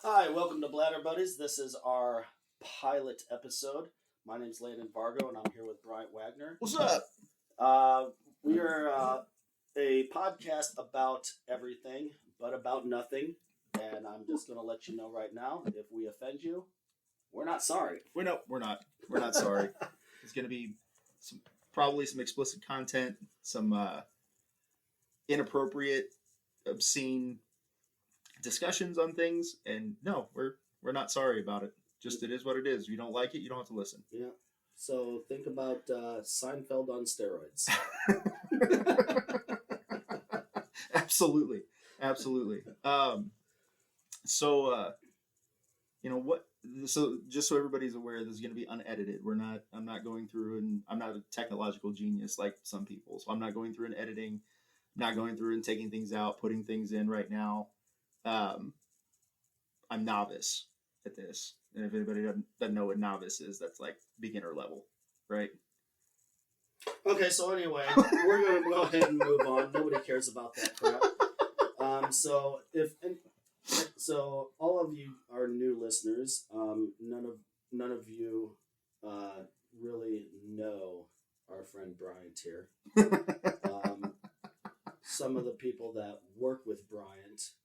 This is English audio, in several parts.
Hi, welcome to Blabber Buddies. This is our pilot episode. My name's Landon Vargo, and I'm here with Bryant Wagner. What's up? We are a podcast about everything, but about nothing. And I'm just going to let you know right now, if we offend you, we're not sorry. We're not. We're not sorry. It's going to be probably some explicit content, some inappropriate, obscene discussions on things, and no, we're not sorry about it. Just it is what it is. If you don't like it, you don't have to listen. Yeah. So think about Seinfeld on steroids. Absolutely. You know what? So just so everybody's aware, this is going to be unedited. I'm not going through, and I'm not a technological genius like some people. So I'm not going through and editing, not going through and taking things out, putting things in right now. I'm novice at this, and if anybody doesn't know what novice is, that's like beginner level, right? Okay, so anyway, we're going to go ahead and move on. Nobody cares about that crap. So all of you are new listeners. None of you really know our friend Bryant here. Some of the people that work with Bryant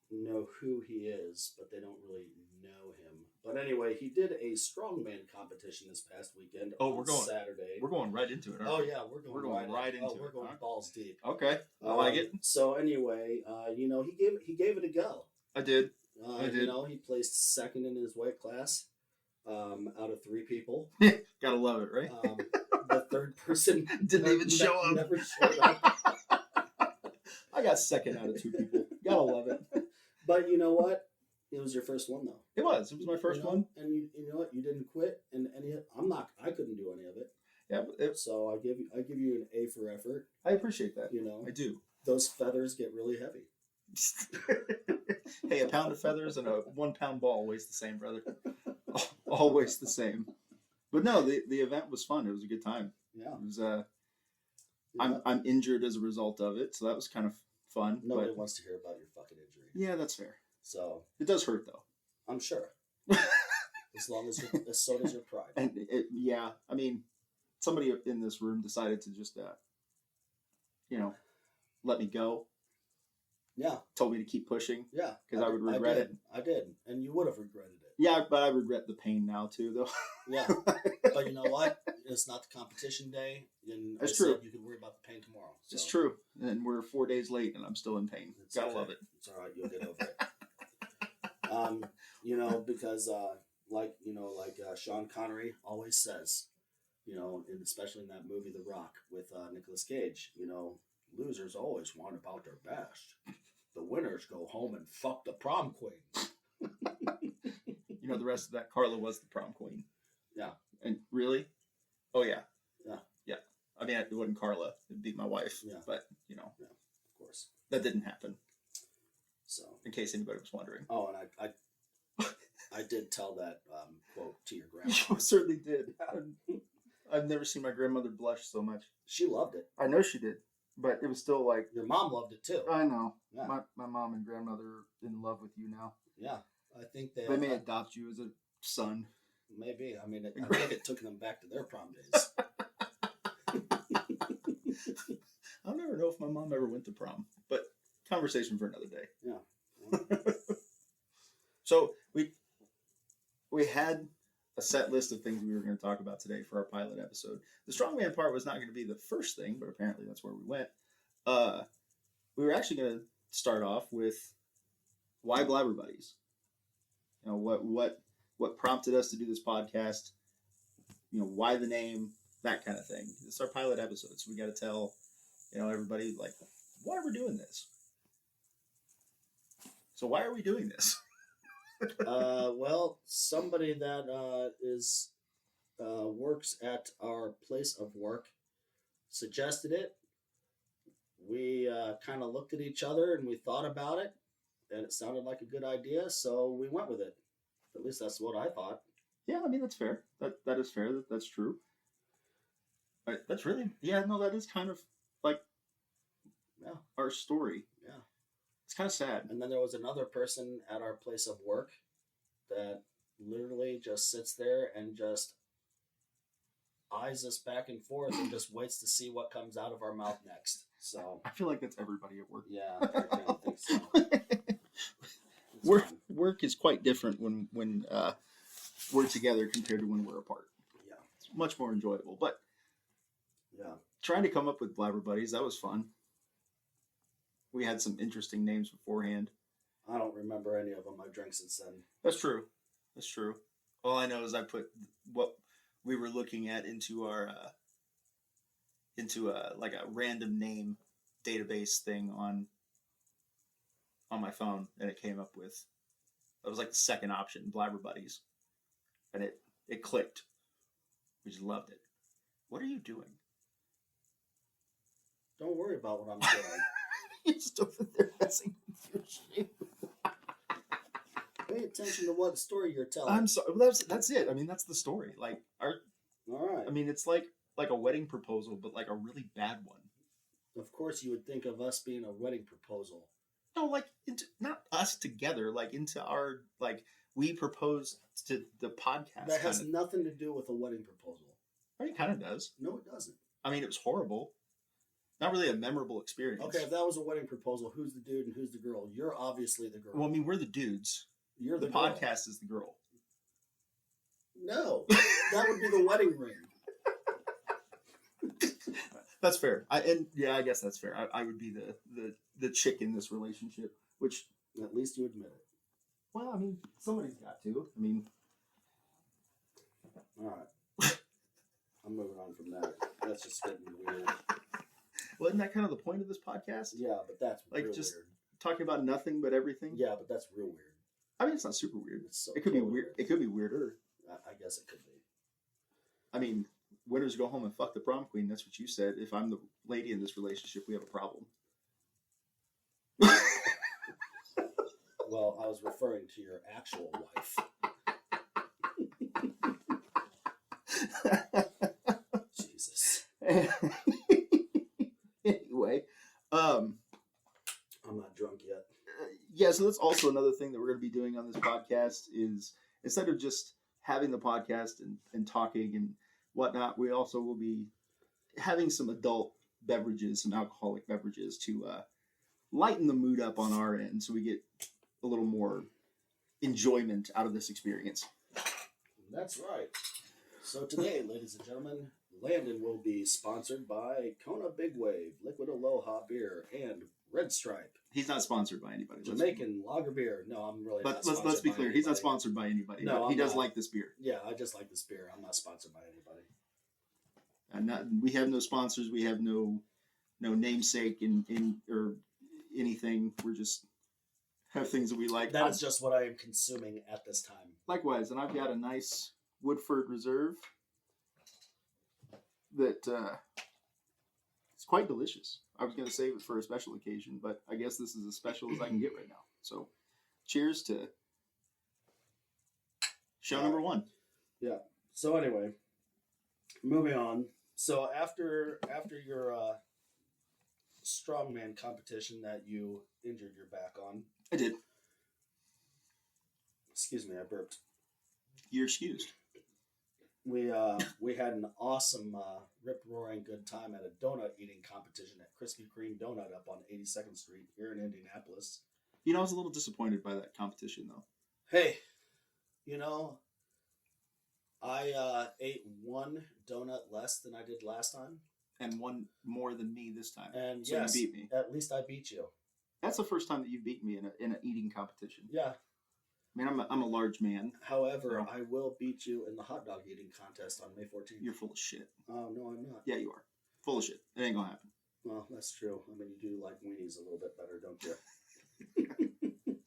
know who he is, but they don't really know him. But anyway, he did a strongman competition this past weekend. Saturday. We're going right into it. Oh yeah, we're going right into it. We're going balls deep. Okay, I like it. So anyway, he gave it a go. I did. He placed second in his weight class, out of 3 people. Gotta love it, right? The third person didn't even show up. Never showed up. I got second out of 2 people. Gotta love it. But you know what? It was your first one, though. It was my first one. And you know what? You didn't quit, and I couldn't do any of it. Yeah. So I give you an A for effort. I appreciate that. I do. Those feathers get really heavy. Hey, a pound of feathers and a 1 pound ball weighs the same, brother. Always the same. But no, the event was fun. It was a good time. Yeah. It was. I'm injured as a result of it, so that was kind of fun. Nobody wants to hear about your fucking injury. Yeah, that's fair. So it does hurt, though. I'm sure. As so does your pride. And I mean, somebody in this room decided to just, let me go. Yeah. Told me to keep pushing. Yeah. Because I would regret it. I did, and you would have regretted it. Yeah, but I regret the pain now too, though. Yeah, but you know what? It's not the competition day, and that's true. You can worry about the pain tomorrow. So. It's true, and we're 4 days late, and I'm still in pain. Gotta love it. It's all right. You'll get over it. Because Sean Connery always says, and especially in that movie The Rock with Nicolas Cage, losers always want about their best. The winners go home and fuck the prom queen. The rest of that, Carla was the prom queen. Yeah. And really? Oh, yeah. Yeah. I mean, it wasn't Carla. It'd be my wife. Yeah. But, Yeah, of course. That didn't happen. So. In case anybody was wondering. Oh, and I did tell that quote to your grandma. You certainly did. I've never seen my grandmother blush so much. She loved it. I know she did. But it was still like... Your mom loved it, too. I know. Yeah. My mom and grandmother are in love with you now. Yeah. I think they may adopt you as a son. Maybe. I mean, I think it took them back to their prom days. I'll never know if my mom ever went to prom, but conversation for another day. Yeah. So we had a set list of things we were going to talk about today for our pilot episode. The strongman part was not going to be the first thing, but apparently that's where we went. We were actually going to start off with why Blabber Buddies. What prompted us to do this podcast, why the name, that kind of thing. It's our pilot episode, so we got to tell, everybody, like, why are we doing this? So why are we doing this? Well, somebody that works at our place of work suggested it. We kind of looked at each other and we thought about it, and it sounded like a good idea, so we went with it. At least that's what I thought. Yeah, I mean, that's fair. That is fair. That's true. That's really, that is kind of like our story. Yeah. It's kind of sad. And then there was another person at our place of work that literally just sits there and just eyes us back and forth and just waits to see what comes out of our mouth next. So I feel like that's everybody at work. yeah, I kind of think so. Work is quite different when we're together compared to when we're apart. Yeah, it's much more enjoyable. But yeah, trying to come up with Blabber Buddies, that was fun. We had some interesting names beforehand. I don't remember any of them. I've drank since then. That's true. That's true. All I know is I put what we were looking at into our like a random name database thing on my phone, and it came up with, it was like the second option, Blabber Buddies, and it clicked. We just loved it. What are you doing? Don't worry about what I'm doing. You're just over there messing with your shoe. Pay attention to what story you're telling. I'm sorry. That's it. I mean, that's the story. Like all right. I mean, it's like a wedding proposal, but like a really bad one. Of course, you would think of us being a wedding proposal. No, like not us together. Like into our we proposed to the podcast. That has nothing to do with a wedding proposal. I mean, it kind of does. No, it doesn't. I mean, it was horrible. Not really a memorable experience. Okay, if that was a wedding proposal, who's the dude and who's the girl? You're obviously the girl. Well, I mean, we're the dudes. You're the podcast is the girl. No, that would be the wedding ring. That's fair. I guess that's fair. I would be the chick in this relationship, which at least you admit it. Well, I mean, somebody's got to. I mean, all right. I'm moving on from that. That's just getting weird. Well, isn't that kind of the point of this podcast? Yeah, but that's like just weird. Talking about nothing but everything. Yeah, but that's real weird. I mean, it's not super weird. So it could be weird. It could be weirder. I guess it could be. I mean, winners go home and fuck the prom queen. That's what you said. If I'm the lady in this relationship, we have a problem. Well, I was referring to your actual wife. Jesus. Anyway, I'm not drunk yet. Yeah, so that's also another thing that we're going to be doing on this podcast is instead of just having the podcast and talking and whatnot, we also will be having some adult beverages, some alcoholic beverages to lighten the mood up on our end so we get a little more enjoyment out of this experience. That's right. So today, ladies and gentlemen, Landon will be sponsored by Kona Big Wave, Liquid Aloha Beer, and Red Stripe. He's not sponsored by anybody. Jamaican lager beer. No, I'm really not sponsored. Let's be clear. Anybody. He's not sponsored by anybody. No, but he does like this beer. Yeah, I just like this beer. I'm not sponsored by anybody. We have no sponsors. We have no namesake in or anything. We're just have things that we like. That is just what I am consuming at this time. Likewise, and I've got a nice Woodford Reserve that it's quite delicious. I was going to save it for a special occasion, but I guess this is as special as I can get right now. So, cheers to show number 1. Yeah. So anyway, moving on. So after your strongman competition that you injured your back on, I did. Excuse me, I burped. You're excused. We had an awesome rip-roaring good time at a donut eating competition at Krispy Kreme Donut up on 82nd Street here in Indianapolis. You know, I was a little disappointed by that competition, though. Hey, you know, I ate one donut less than I did last time. And one more than me this time. And so yes, you beat me. At least I beat you. That's the first time that you've beaten me in an eating competition. Yeah. I mean, I'm a large man. However, I will beat you in the hot dog eating contest on May 14th. You're full of shit. Oh, no, I'm not. Yeah, you are. Full of shit. It ain't gonna happen. Well, that's true. I mean, you do like weenies a little bit better, don't you?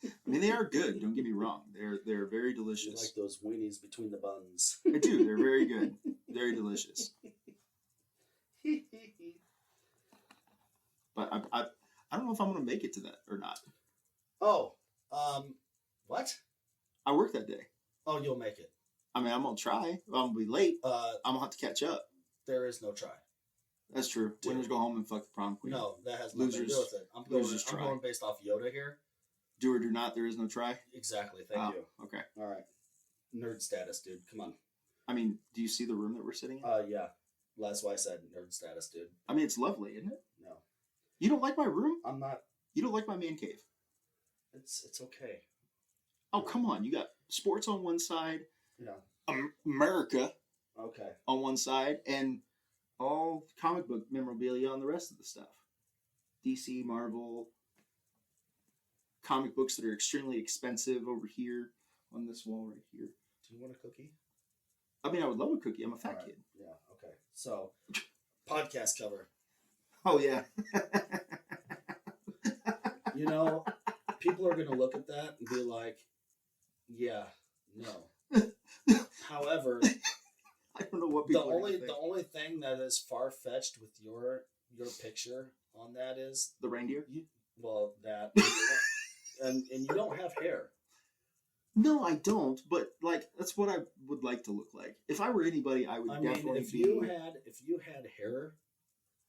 I mean, they are good. Don't get me wrong. They're very delicious. You like those weenies between the buns. I do. They're very good. Very delicious. But I don't know if I'm gonna make it to that or not. Oh, what? I work that day. Oh, you'll make it. I mean, I'm gonna try. I'm gonna be late. I'm gonna have to catch up. There is no try. That's true. Dude. Winners go home and fuck the prom queen. No, that has nothing to do with it. I'm going based off Yoda here. Do or do not, there is no try? Exactly. Thank you. Okay. All right. Nerd status, dude. Come on. I mean, do you see the room that we're sitting in? Yeah. That's why I said nerd status, dude. I mean, it's lovely, isn't it? No. You don't like my room? I'm not. You don't like my man cave? It's okay. Oh, come on. You got sports on one side. Yeah. America. Okay. On one side, and all comic book memorabilia on the rest of the stuff. DC, Marvel, comic books that are extremely expensive over here on this wall right here. Do you want a cookie? I mean, I would love a cookie. I'm a fat kid. Yeah, okay. So, podcast cover. Oh, yeah. You know, people are going to look at that and be like, yeah, no. However, I don't know what people the only thing that is far-fetched with your picture on that is the reindeer. That and you don't have hair. No, I don't. But like, that's what I would like to look like. If I were anybody, I would definitely if you had hair,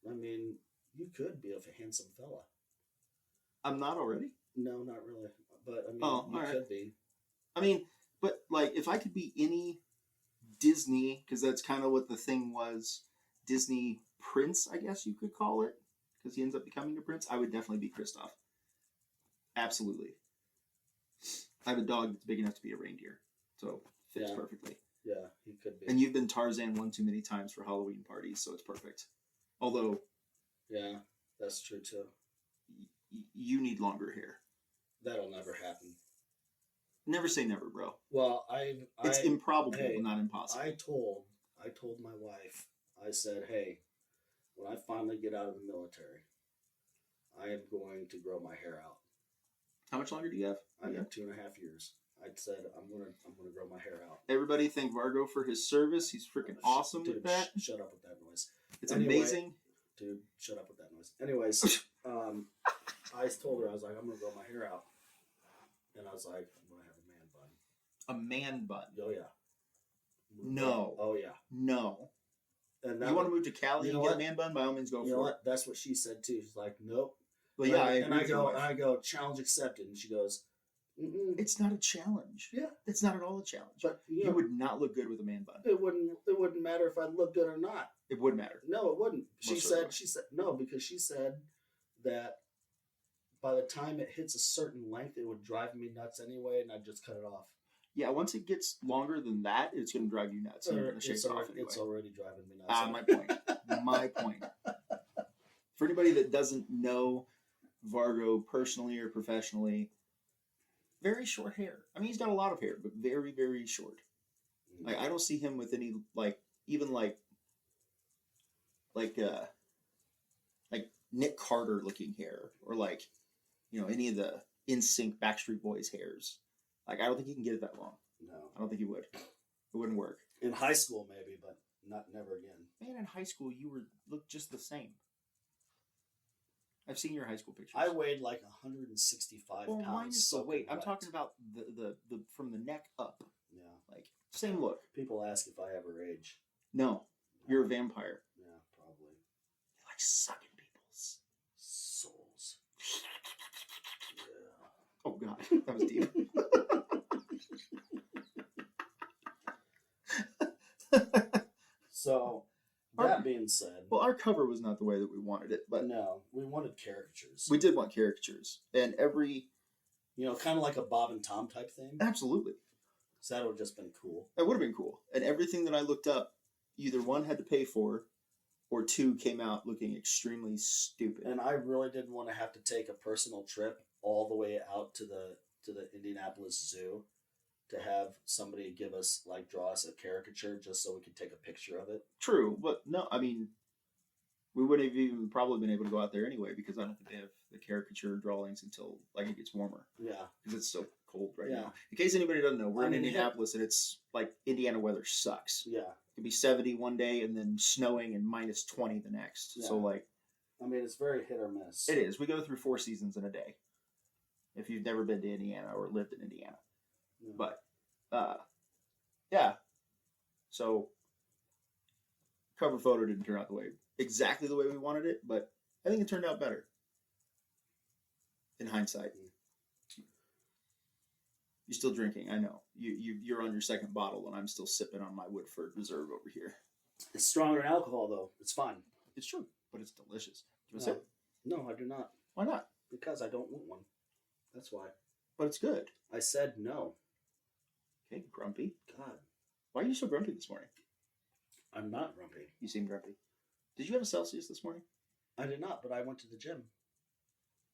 I mean, you could be a handsome fella. I'm not already. No, not really. But I mean, you could be. I mean, but like, if I could be any Disney, because that's kind of what the thing was, Disney prince, I guess you could call it, because he ends up becoming a prince, I would definitely be Kristoff. Absolutely. I have a dog that's big enough to be a reindeer, so fits perfectly. Yeah, he could be. And you've been Tarzan one too many times for Halloween parties, so it's perfect. Although... Yeah, that's true too. You need longer hair. That'll never happen. Never say never, bro. Well, it's improbable, but not impossible. I told my wife, I said, hey, when I finally get out of the military, I am going to grow my hair out. How much longer do you have? I got 2.5 years. I said I'm gonna grow my hair out. Everybody thank Vargo for his service. He's freaking awesome with that. Shut up with that noise. It's amazing. Dude, shut up with that noise. Anyways, I told her, I was like, I'm gonna grow my hair out. And I was like, I'm gonna have a man bun. A man bun? Oh yeah. No. Oh yeah. No. And you want to move to Cali and get a man bun? By all means, go for it. You know what? That's what she said too. She's like, nope. Well, yeah, I go, challenge accepted. And she goes, mm-mm. It's not a challenge. Yeah. It's not at all a challenge. But you would not look good with a man bun. It wouldn't matter if I looked good or not. It would matter. No, it wouldn't. She said no, because she said that by the time it hits a certain length, it would drive me nuts anyway, and I'd just cut it off. Yeah, once it gets longer than that, it's going to drive you nuts. It's already driving me nuts. My point. My point. For anybody that doesn't know Vargo personally or professionally, very short hair. I mean, he's got a lot of hair, but very, very short. Like, I don't see him with any, like, even like Nick Carter looking hair, or like, you know, any of the NSYNC Backstreet Boys hairs. Like, I don't think he can get it that long. No. I don't think he would. It wouldn't work. In high school, maybe, but never again. Man, in high school, you looked just the same. I've seen your high school pictures. I weighed like 165 pounds. Minus the weight. I'm talking about the from the neck up. Yeah. Like, same look. People ask if I ever age. No. You're a vampire. Yeah, probably. You like sucking people's souls. Yeah. Oh, God. That was deep. So, that being said... Well, our cover was not the way that we wanted it, but... No, we wanted caricatures. We did want caricatures. And every... You know, kind of like a Bob and Tom type thing. Absolutely. So that would have just been cool. It would have been cool. And everything that I looked up, either one had to pay for, or two came out looking extremely stupid. And I really didn't want to have to take a personal trip all the way out to the Indianapolis Zoo to have somebody draw us a caricature just so we could take a picture of it. True, but no, I mean, we wouldn't have even probably been able to go out there anyway, because I don't think they have the caricature drawings until like it gets warmer. Yeah, because it's so cold right now. In case anybody doesn't know, we're in Indianapolis, and it's like Indiana weather sucks. Yeah, it could be 70 one day and then snowing and minus 20 the next. Yeah. So like, I mean, it's very hit or miss. It is. We go through 4 seasons in a day. If you've never been to Indiana or lived in Indiana, but yeah. So cover photo didn't turn out the way exactly the way we wanted it, but I think it turned out better. In hindsight. You're still drinking, I know. You're on your second bottle, and I'm still sipping on my Woodford Reserve over here. It's stronger than alcohol, though. It's fine. It's true, but it's delicious. Do you want to sip? No, I do not. Why not? Because I don't want one. That's why. But it's good. I said no. Okay, grumpy. God. Why are you so grumpy this morning? I'm not grumpy. You seem grumpy. Did you have a Celsius this morning? I did not, but I went to the gym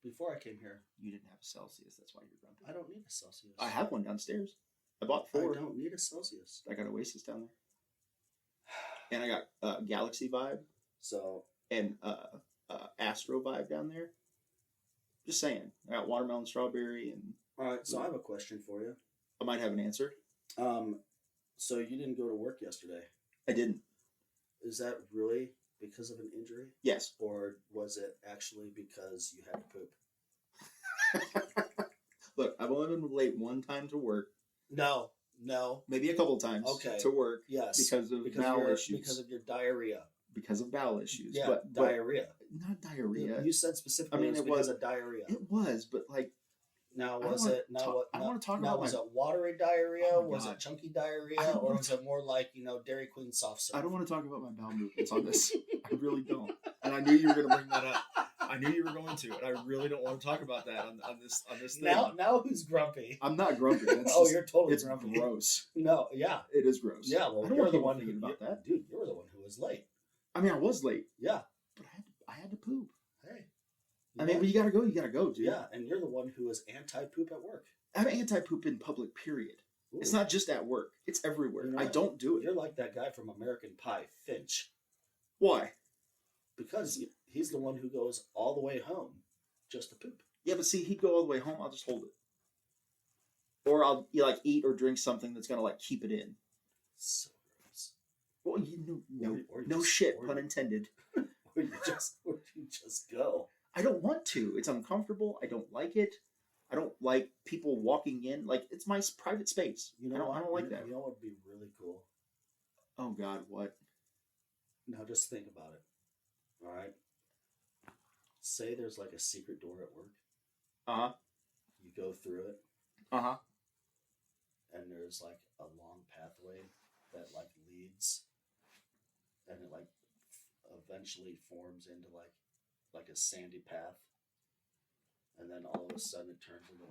before I came here. You didn't have a Celsius. That's why you're grumpy. I don't need a Celsius. I have one downstairs. I bought 4. I don't need a Celsius. I got Oasis down there. And I got Galaxy Vibe. So. And Astro Vibe down there. Just saying. I got watermelon, strawberry, and... All right, so I have a question for you. I might have an answer. So you didn't go to work yesterday. I didn't. Is that really because of an injury? Yes. Or was it actually because you had to poop? Look, I've only been late one time to work. No. Maybe a couple of times to work. Yes. Because of bowel issues. Because of your diarrhea. Because of bowel issues. Yeah, but diarrhea. Not diarrhea. You said specifically it was of diarrhea. It was, but like... Now, was it... I want to talk about... Was it watery diarrhea? Oh was it chunky diarrhea? Or was it more like, Dairy Queen soft serve? I don't want to talk about my bowel movements on this. I really don't. And I knew you were going to bring that up. I knew you were going to, and I really don't want to talk about that on this thing. Now who's grumpy? I'm not grumpy. You're totally grumpy. It's gross. No, yeah. It is gross. Yeah, well, you're the one thinking about that. Dude, you were the one who was late. I mean, I was late. Yeah. But I had to poop. Hey. I mean, when you gotta go, dude. Yeah, and you're the one who is anti-poop at work. I'm anti-poop in public, period. Ooh. It's not just at work. It's everywhere. I don't do it. You're like that guy from American Pie, Finch. Why? Because he's the one who goes all the way home just to poop. Yeah, but see, he'd go all the way home. I'll just hold it. Or I'll eat or drink something that's gonna keep it in. So gross. Well, no shit, pun intended. Or you just go. I don't want to. It's uncomfortable. I don't like it. I don't like people walking in. It's my private space. I don't like that. You know what would be really cool? Oh, God, what? Now just think about it. All right? Say there's a secret door at work. Uh-huh. You go through it. Uh-huh. And there's a long pathway that leads, and it eventually forms into like a sandy path, and then all of a sudden it turns into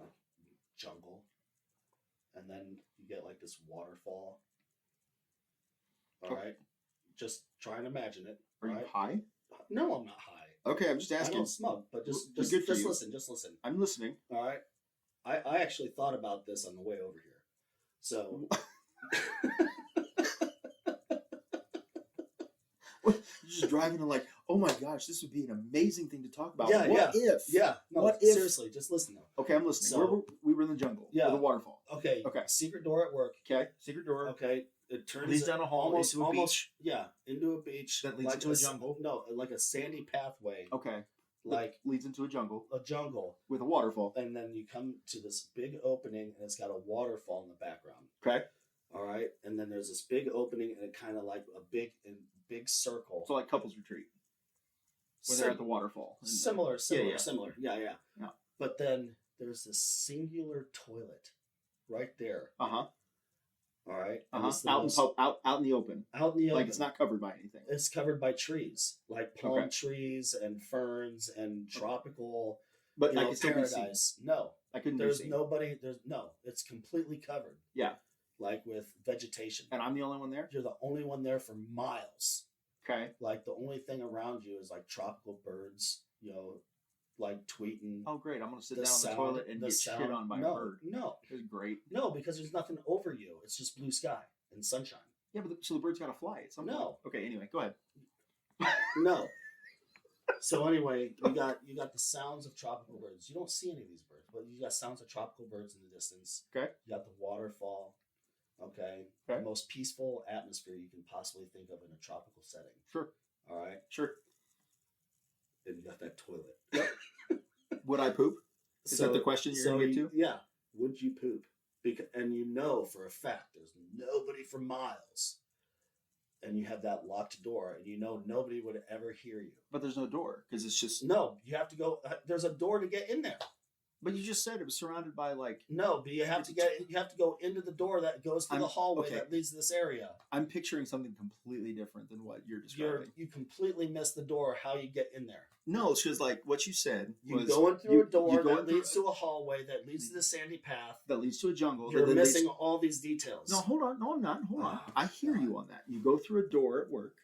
jungle, and then you get this waterfall. All right, just try and imagine it. Are you high? No, I'm not high. Okay, I'm just asking. I don't smoke, but just listen. Just listen. I'm listening. All right, I actually thought about this on the way over here. So. You're just driving to oh my gosh, this would be an amazing thing to talk about. Yeah, what if? Yeah. No, what if? Seriously, just listen though. Okay, I'm listening. So, we were in the jungle. Yeah. With a waterfall. Okay. Secret door at work. Okay. Secret door. Okay. It turns leads down a hall into a beach. Yeah, into a beach. That leads into a jungle. No, like a sandy pathway. Okay. Leads into a jungle. A jungle. With a waterfall. And then you come to this big opening and it's got a waterfall in the background. Okay. All right. And then there's this big opening and it kind of a big circle. So couples retreat. When they're at the waterfall. Similar. Yeah. Yeah. But then there's this singular toilet right there. Uh-huh. All right. Out in the open. Out in the open. It's not covered by anything. It's covered by trees, palm trees and ferns and tropical. But I can still paradise. Be seen. No, I couldn't. There's nobody. It's completely covered. Yeah. With vegetation. And I'm the only one there. You're the only one there for miles. Okay. The only thing around you is tropical birds. Tweeting. Oh, great! I'm gonna sit down on the toilet and get shit on by a bird. No, it's great. No, because there's nothing over you. It's just blue sky and sunshine. Yeah, but so the bird's gotta fly at some point. No. Okay. Anyway, go ahead. No. So anyway, you got the sounds of tropical birds. You don't see any of these birds, but you got sounds of tropical birds in the distance. Okay. You got the waterfall. Okay. The most peaceful atmosphere you can possibly think of in a tropical setting. Sure. All right. Sure. And you got that toilet. Yep. Would I poop? Is that the question you're going to get to? Yeah. Would you poop? And for a fact, there's nobody for miles. and you have that locked door, and you know nobody would ever hear you. But there's no door because it's just No. You have to go. There's a door to get in there. But you just said it was surrounded by like. No, but you have to go into the door that goes to the hallway that leads to this area. I'm picturing something completely different than what you're describing. You completely missed the door. How you get in there? No, it's because like what you said. You going through a door that leads to a hallway that leads to the sandy path that leads to a jungle. You're missing all these details. No, hold on. No, I'm not. Hold on. I hear you on that. You go through a door at work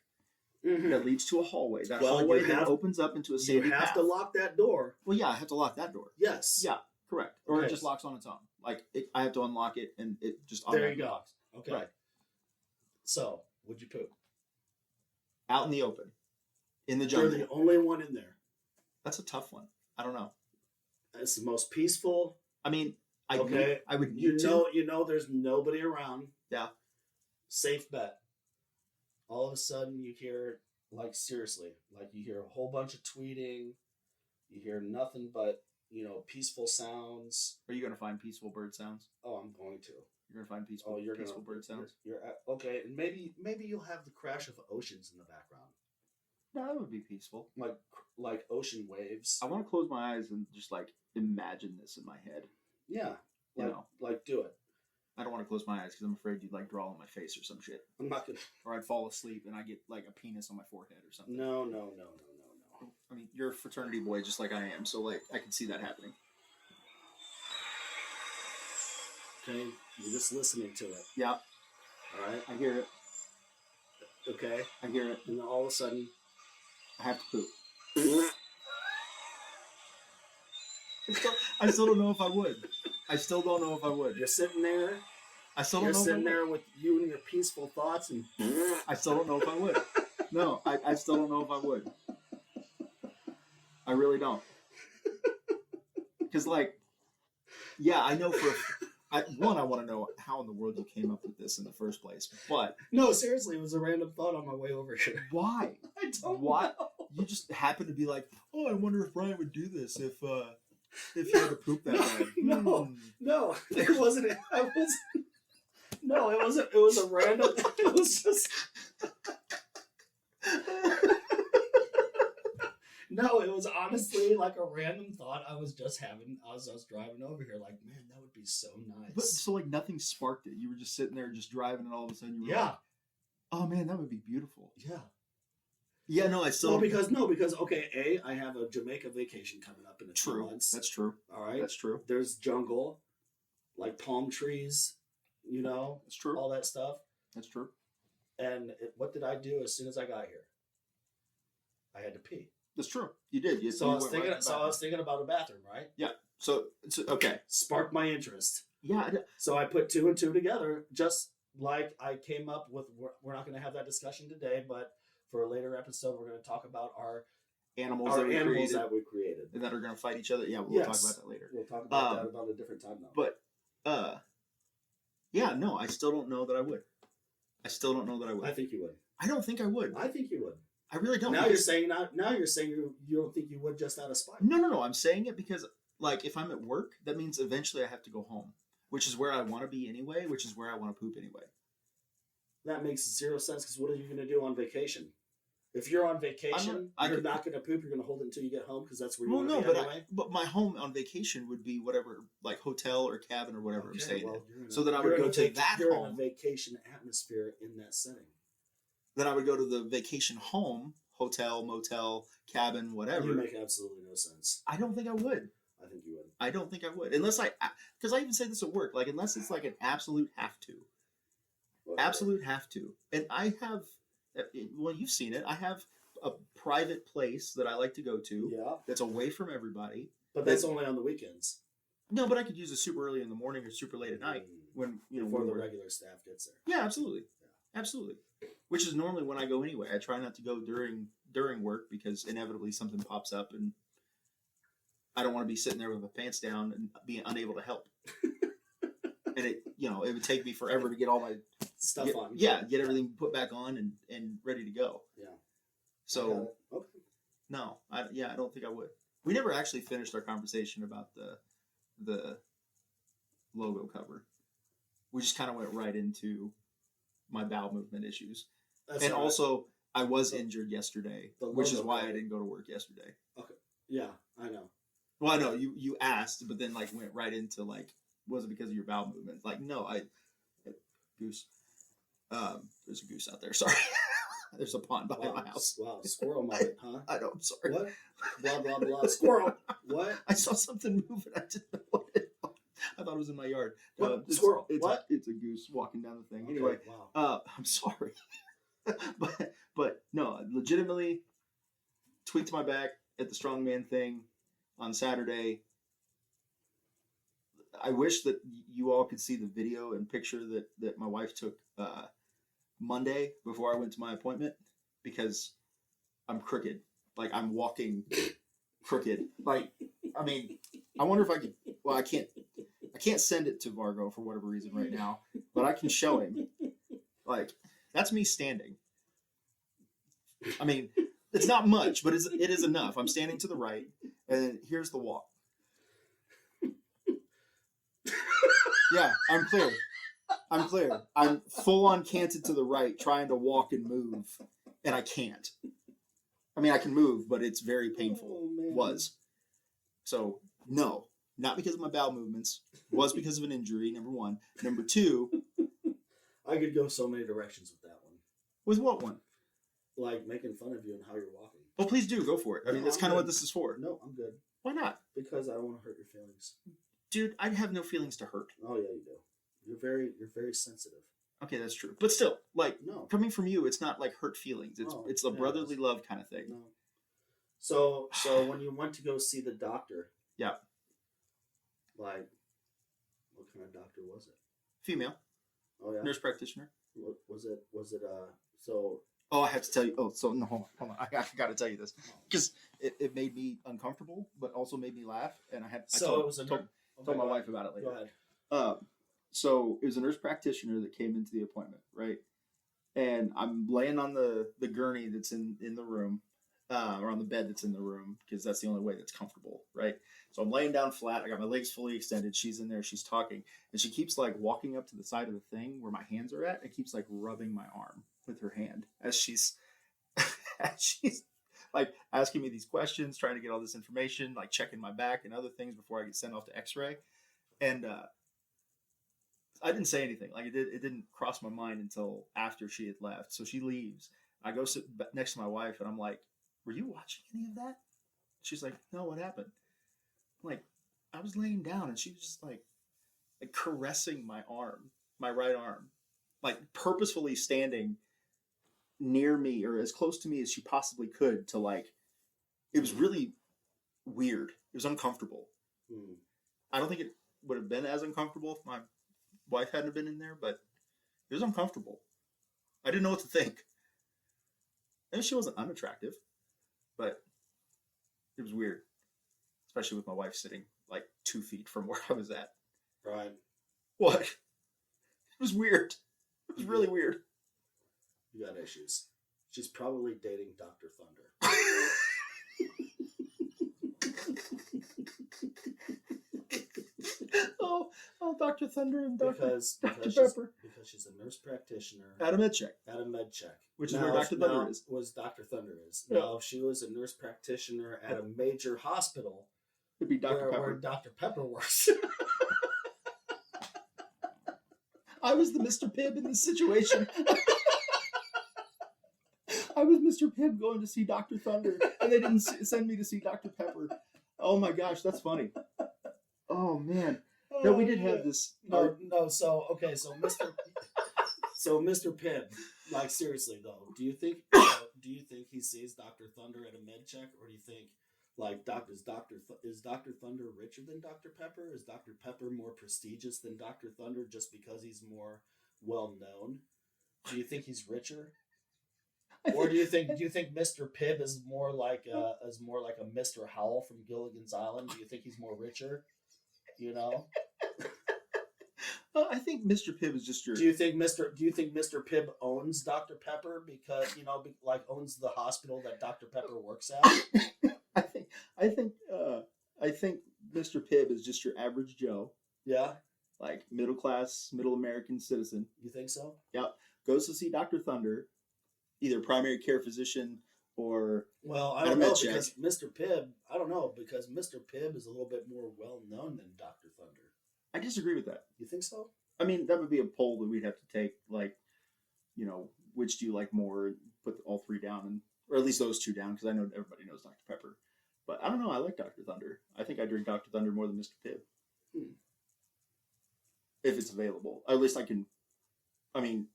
that leads to a hallway. That hallway then opens up into a sandy path. You have to lock that door. Well, yeah, I have to lock that door. Yes. Yeah. Correct. Or it just locks on its own. Like, I have to unlock it, and it just there you go. Locks. Okay. Right. So, would you poop? Out in the open. In the jungle. You're the only one in there. That's a tough one. I don't know. It's the most peaceful. I mean, I would you know there's nobody around. Yeah. Safe bet. All of a sudden you hear, like, seriously, like you hear a whole bunch of tweeting. You hear nothing but peaceful sounds. Are you going to find peaceful bird sounds? Oh, I'm going to. You're going to find peaceful bird sounds? Okay, and maybe you'll have the crash of oceans in the background. No, that would be peaceful. Like ocean waves. I want to close my eyes and just like imagine this in my head. Yeah. Like do it. I don't want to close my eyes because I'm afraid you'd like draw on my face or some shit. I'm not gonna. Or I'd fall asleep and I get like a penis on my forehead or something. No. I mean, you're a fraternity boy just like I am, so like I can see that happening. Okay, you're just listening to it. Yeah. All right. I hear it. Okay. I hear it. And then all of a sudden, I have to poop. I still don't know if I would. I still don't know if I would. You're sitting there. I still don't know. You're sitting there with you and your peaceful thoughts, and I still don't know if I would. No, I still don't know if I would. I really don't. Because, like, yeah, I know I want to know how in the world you came up with this in the first place. But no, seriously, it was a random thought on my way over here. Why? I don't know. You just happened to be like, oh, I wonder if Brian would do this if he had to poop that bad. No, it wasn't. No, it wasn't. It was a random. It was just. No, it was honestly like a random thought I was just having as I was driving over here. Like, man, that would be so nice. But so like nothing sparked it. You were just sitting there just driving, and all of a sudden you were like, oh man, that would be beautiful. Yeah. Yeah, no, I still because okay, I have a Jamaica vacation coming up in a few months. That's true. All right, that's true. There's jungle, like palm trees, That's true. All that stuff. That's true. And what did I do as soon as I got here? I had to pee. That's true. You did. So I was thinking about a bathroom, right? Yeah. So okay. Sparked my interest. Yeah. So I put two and two together, just like I came up with. We're not going to have that discussion today, but for a later episode, we're going to talk about our animals that we created and that are going to fight each other. Yeah, we'll talk about that later. We'll talk about that about a different time now. But yeah, no, I still don't know that I would. I think you would. I don't think I would. I think you would. I really don't. Now you're saying you don't think you would just out of spite. No. I'm saying it because like if I'm at work, that means eventually I have to go home, which is where I want to be anyway, which is where I want to poop anyway. That makes zero sense because what are you going to do on vacation? If you're on vacation, you're not going to poop. You're going to hold it until you get home because that's where you want to be anyway. But my home on vacation would be whatever, like hotel or cabin or whatever I'm staying in. So then I would go to that you're home. In a vacation atmosphere in that setting. Then I would go to the vacation home, hotel, motel, cabin, whatever. You make absolutely no sense. I don't think I would. I think you would. I don't think I would. Unless because I even say this at work, like unless it's like an absolute have to. Whatever. Absolute have to. And I have, well, you've seen it. I have a private place that I like to go to. Yeah. That's away from everybody. But that's only on the weekends. No, but I could use it super early in the morning or super late at night when before the regular staff gets there. Yeah, absolutely. Yeah. Absolutely. Which is normally when I go anyway. I try not to go during work because inevitably something pops up and I don't want to be sitting there with my pants down and being unable to help. And it would take me forever to get all my stuff on. Yeah, get everything put back on and ready to go. Yeah. So no, I don't think I would. We never actually finished our conversation about the logo cover. We just kind of went right into my bowel movement issues. That's And all right. also, I was injured yesterday, The which is logo why I guy. didn't go to work yesterday. Okay. Yeah, I know. Well, I know you asked, but then like went right into like, was it because of your bowel movement? Like, no, goose. There's a goose out there. Sorry, there's a pond behind my house. Wow, squirrel mite, huh? I know. I'm sorry. What? Blah blah blah. Squirrel. What? I saw something moving. I didn't know what it was. I thought it was in my yard. What? It's, Squirrel. It's What? It's a goose walking down the thing. Okay, Anyway, wow. I'm sorry, but no, legitimately, tweaked my back at the Strongman thing on Saturday. I wish that you all could see the video and picture that my wife took Monday before I went to my appointment, because I'm crooked. Like, I'm walking crooked. Like, I mean, I wonder if I could. Well, I can't send it to Vargo for whatever reason right now, but I can show him. Like, that's me standing. I mean, it's not much, but it is enough. I'm standing to the right, and here's the walk. Yeah, I'm clear. I'm full on canted to the right, trying to walk and move, and I can't. I mean, I can move, but it's very painful. Oh, man. Was. So, no. Not because of my bowel movements. Was because of an injury, number one. Number two. I could go so many directions with that one. With what one? Like making fun of you and how you're walking. Oh, please do. Go for it. I mean, No, that's I'm kind of good. what this is for. No, I'm good. Why not? Because I don't want to hurt your feelings. Dude, I have no feelings to hurt. Oh yeah, you do. You're very sensitive. Okay, that's true. But still, like, No. coming from you, it's not like hurt feelings. It's a yeah, brotherly love kind of thing. No. So when you went to go see the doctor. Yeah. Like, what kind of doctor was it? Female. Oh yeah. Nurse practitioner. What was it? So? Oh, I have to tell you. Oh, so no, hold on. I got to tell you this because it made me uncomfortable, but also made me laugh, and I told my wife about it later. Go ahead. So it was a nurse practitioner that came into the appointment, right? And I'm laying on the gurney that's in the room, or on the bed that's in the room, because that's the only way that's comfortable, right? So I'm laying down flat. I got my legs fully extended. She's in there. She's talking, and she keeps like walking up to the side of the thing where my hands are at, and keeps like rubbing my arm with her hand as she's like asking me these questions, trying to get all this information, like checking my back and other things before I get sent off to X-ray. And I didn't say anything. Like, it didn't cross my mind until after she had left. So she leaves. I go sit next to my wife, and I'm like, "Were you watching any of that?" She's like, "No, what happened?" I'm like, I was laying down, and she was just like caressing my arm, my right arm, like purposefully standing near me or as close to me as she possibly could to like. It was really weird. It was uncomfortable. Hmm. I don't think it would have been as uncomfortable if my wife hadn't been in there, but it was uncomfortable. I didn't know what to think. And she wasn't unattractive, but it was weird, especially with my wife sitting like 2 feet from where I was at. Right. What? It was weird. It was really weird. You got issues. She's probably dating Dr. Thunder. oh, Dr. Thunder and Dr. Pepper. Because she's a nurse practitioner at a med check. Which is where Dr. Thunder is. Dr. Thunder is. Yeah. Now, if she was a nurse practitioner at a major hospital, it'd be Dr. Pepper. Where Dr. Pepper works. I was the Mr. Pibb in this situation. I was Mr. Pibb going to see Dr. Thunder, and they didn't send me to see Dr. Pepper. Oh my gosh, that's funny. Oh man. No, we did have this. No. So Mr. Pibb, like seriously though, do you think he sees Dr. Thunder at a med check, or do you think like is Dr. Thunder richer than Dr. Pepper? Is Dr. Pepper more prestigious than Dr. Thunder just because he's more well known? Do you think he's richer? Or do you think Mr. Pibb is more like a Mr. Howell from Gilligan's Island? Do you think he's more richer? You know? I think Mr. Pibb is just your. Do you think Mr. Pibb owns Dr. Pepper because like owns the hospital that Dr. Pepper works at? I think Mr. Pibb is just your average Joe. Yeah. Like middle class, middle American citizen. You think so? Yeah. Goes to see Dr. Thunder, either primary care physician or Well, I at a don't know med check. because Mr. Pibb. I don't know because Mr. Pibb is a little bit more well known than Dr. Thunder. I disagree with that. You think so? I mean, that would be a poll that we'd have to take, like, you know, which do you like more? Put all three down, and or at least those two down, because I know everybody knows Dr. Pepper. But I don't know. I like Dr. Thunder. I think I drink Dr. Thunder more than Mr. Pibb. If it's available. At least I can. I mean,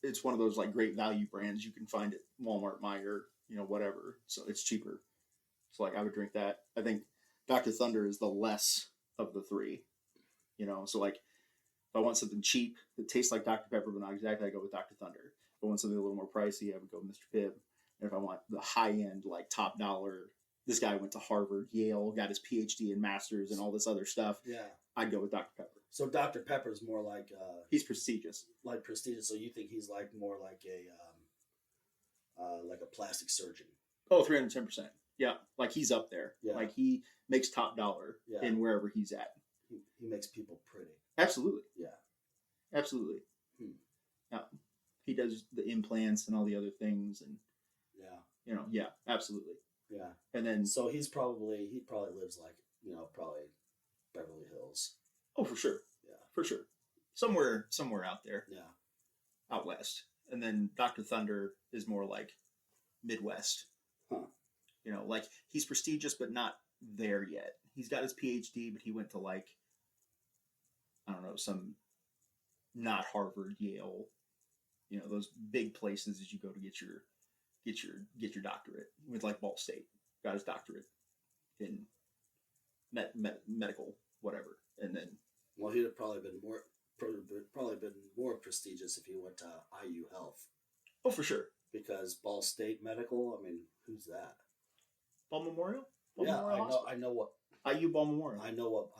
it's one of those like great value brands you can find at Walmart, Meijer, you know, whatever. So it's cheaper. So like I would drink that. I think Dr. Thunder is the less of the three. You know, so like if I want something cheap that tastes like Dr. Pepper but not exactly, I go with Dr. Thunder. If I want something a little more pricey, I would go with Mr. Pibb. And if I want the high end, like top dollar, this guy went to Harvard, Yale, got his PhD and masters and all this other stuff. Yeah. I'd go with Dr. Pepper. So Dr. Pepper is more like he's prestigious. like prestigious. So you think he's like more like a plastic surgeon? Oh, 310%. Yeah, like he's up there. Yeah. Like he makes top dollar in wherever he's at. He makes people pretty. Absolutely. Yeah. Absolutely. Yeah. He does the implants and all the other things, and you know, yeah, absolutely. Yeah. And then so he probably lives like, you know, probably Beverly Hills. Oh, for sure. Yeah. For sure. Somewhere out there. Yeah. Out west. And then Dr. Thunder is more like Midwest. Huh. You know, like he's prestigious but not there yet. He's got his PhD, but he went to like, I don't know, some not Harvard, Yale, you know, those big places that you go to get your doctorate. He went to like Ball State, got his doctorate in medical whatever, and then well, he'd have probably been more prestigious if he went to IU Health. Oh, for sure. Because Ball State Medical, I mean, who's that? Ball Memorial? I know what IU Ball Memorial. I know what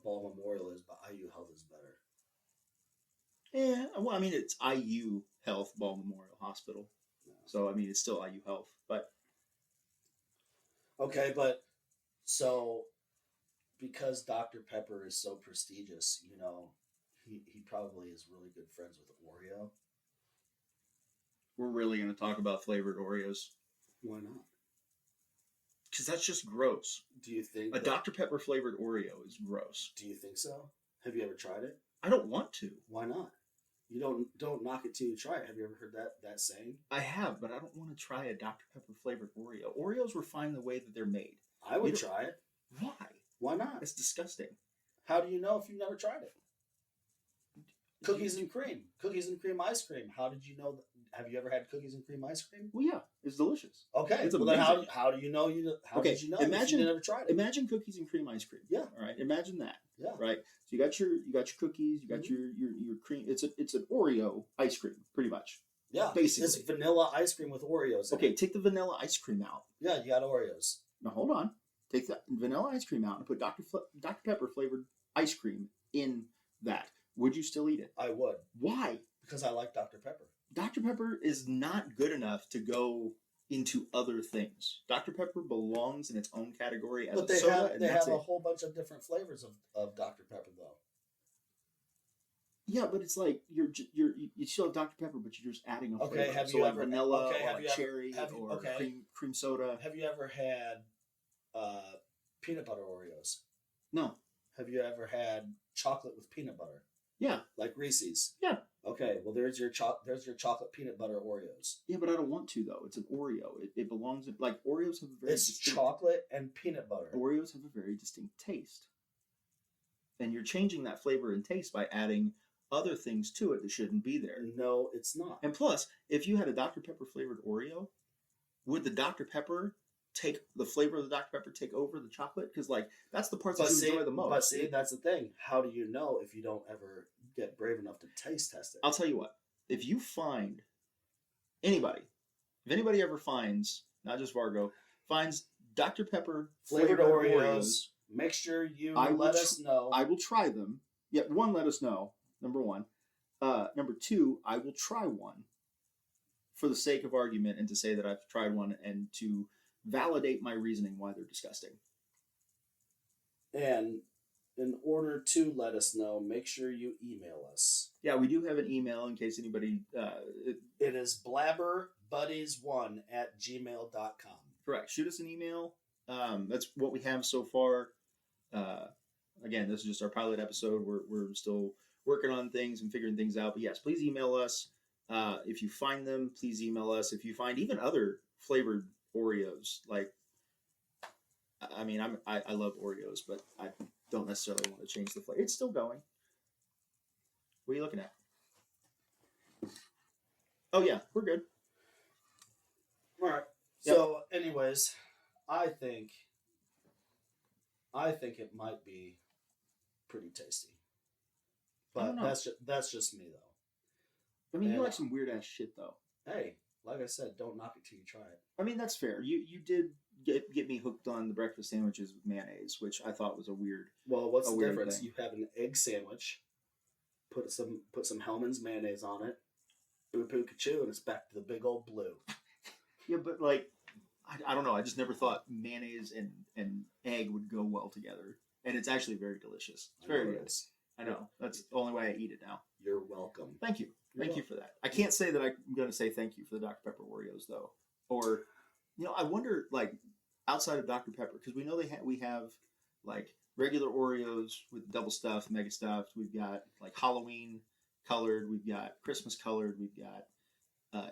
Ball Memorial is, but IU Health is better. Yeah, well, I mean, it's IU Health Ball Memorial Hospital. Yeah. So, I mean, it's still IU Health, but... Okay, but... So, because Dr. Pepper is so prestigious, you know, he probably is really good friends with Oreo. We're really going to talk about flavored Oreos. Why not? Because that's just gross. Do you think... A Dr. Pepper flavored Oreo is gross. Do you think so? Have you ever tried it? I don't want to. Why not? You don't knock it till you try it. Have you ever heard that saying? I have, but I don't want to try a Dr. Pepper flavored Oreo. Oreos were fine the way that they're made. I would try it. Why? Why not? It's disgusting. How do you know if you've never tried it? Cookies and cream ice cream. How did you know? Have you ever had cookies and cream ice cream? Well, yeah, it's delicious. Okay, it's well amazing. Then how do you know you? How did you know? Imagine you never tried it. Imagine cookies and cream ice cream. Yeah. All right. Imagine that. Yeah. Right. So you got your cookies. You got your cream. It's an Oreo ice cream, pretty much. Yeah. Basically, it's vanilla ice cream with Oreos. Okay. Take the vanilla ice cream out. Yeah, you got Oreos. Now hold on. Take the vanilla ice cream out and put Dr. Pepper flavored ice cream in that. Would you still eat it? I would. Why? Because I like Dr. Pepper. Dr. Pepper is not good enough to go into other things. Dr. Pepper belongs in its own category as a soda. But they have a whole bunch of different flavors of Dr. Pepper, though. Yeah, but it's like you still have Dr. Pepper, but you're just adding a flavor. Okay, have so you like ever vanilla or like cherry or okay. cream soda? Have you ever had peanut butter Oreos? No. Have you ever had chocolate with peanut butter? Yeah. Like Reese's? Yeah. Okay, well there's your chocolate peanut butter Oreos. Yeah, but I don't want to though. It's an Oreo. It belongs in, like Oreos have a very distinct, chocolate and peanut butter. Oreos have a very distinct taste. And you're changing that flavor and taste by adding other things to it that shouldn't be there. No, it's not. And plus, if you had a Dr. Pepper flavored Oreo, would the Dr. Pepper take the flavor of the Dr. Pepper take over the chocolate? Because like that's the parts that you enjoy the most. But see, that's the thing. How do you know if you don't ever get brave enough to taste test it? I'll tell you what. If you find if anybody ever finds, not just Vargo, finds Dr. Pepper flavored Oreos, make sure you let us know. I will try them. Yeah, one, let us know. Number one. Number two, I will try one for the sake of argument and to say that I've tried one and to validate my reasoning why they're disgusting. And in order to let us know, make sure you email us. Yeah, we do have an email in case anybody. It is blabberbuddies1@gmail.com. Correct. Shoot us an email. That's what we have so far. Again, this is just our pilot episode. We're still working on things and figuring things out. But yes, please email us. If you find them, please email us. If you find even other flavored Oreos, like, I mean, I love Oreos, but I don't necessarily want to change the flavor. It's still going. What are you looking at? Oh yeah, we're good. All right. Yep. So, anyways, I think it might be pretty tasty, but that's just me though. I mean, you like some weird ass shit though. Hey, like I said, don't knock it till you try it. I mean, that's fair. You did get me hooked on the breakfast sandwiches with mayonnaise, which I thought was a weird. Well, what's the difference? Thing. You have an egg sandwich, put some Hellman's mayonnaise on it, boo poo and it's back to the big old blue. Yeah, but like, I don't know. I just never thought mayonnaise and egg would go well together, and it's actually very delicious. It's very good. I know. That's the only way I eat it now. You're welcome. Thank you. Thank you for that. I can't say that I'm going to say thank you for the Dr. Pepper Oreos though, or I wonder like outside of Dr. Pepper because we know we have like regular Oreos with double stuffed, mega stuffed. We've got like Halloween colored. We've got Christmas colored. We've got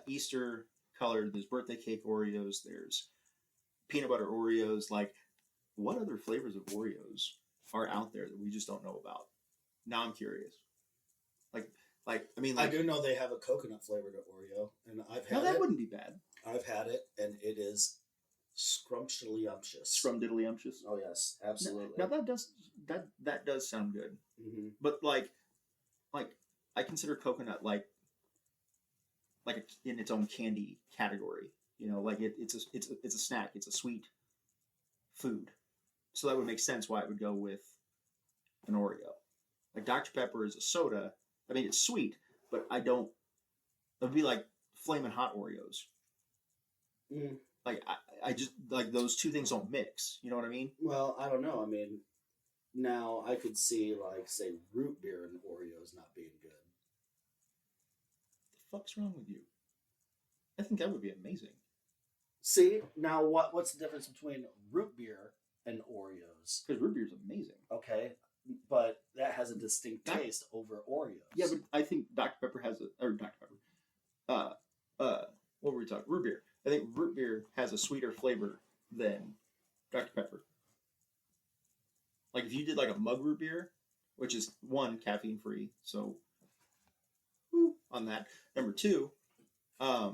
Easter colored. There's birthday cake Oreos. There's peanut butter Oreos. Like, what other flavors of Oreos are out there that we just don't know about? Now I'm curious. Like I mean, like, I do know they have a coconut flavored Oreo, and I've had it. No, that wouldn't be bad. I've had it, and it is scrumptious. Scrumdiddlyumptious. Oh yes, absolutely. Now that does sound good. Mm-hmm. But like I consider coconut like in its own candy category. Like it's a snack. It's a sweet food, so that would make sense why it would go with an Oreo. Like Dr. Pepper is a soda. I mean, it's sweet, but I don't. It would be like Flamin' Hot Oreos. Mm. Like I just like those two things don't mix. You know what I mean? Well, I don't know. I mean, now I could see like say root beer and Oreos not being good. The fuck's wrong with you? I think that would be amazing. See, now what's the difference between root beer and Oreos? Because root beer is amazing. Okay, but that has a distinct taste over Oreos. Yeah, but I think Dr. Pepper has Dr. Pepper. What were we talking? Root beer. I think root beer has a sweeter flavor than Dr. Pepper. Like if you did like a mug root beer, which is one, caffeine free, so on that. Number two, yeah,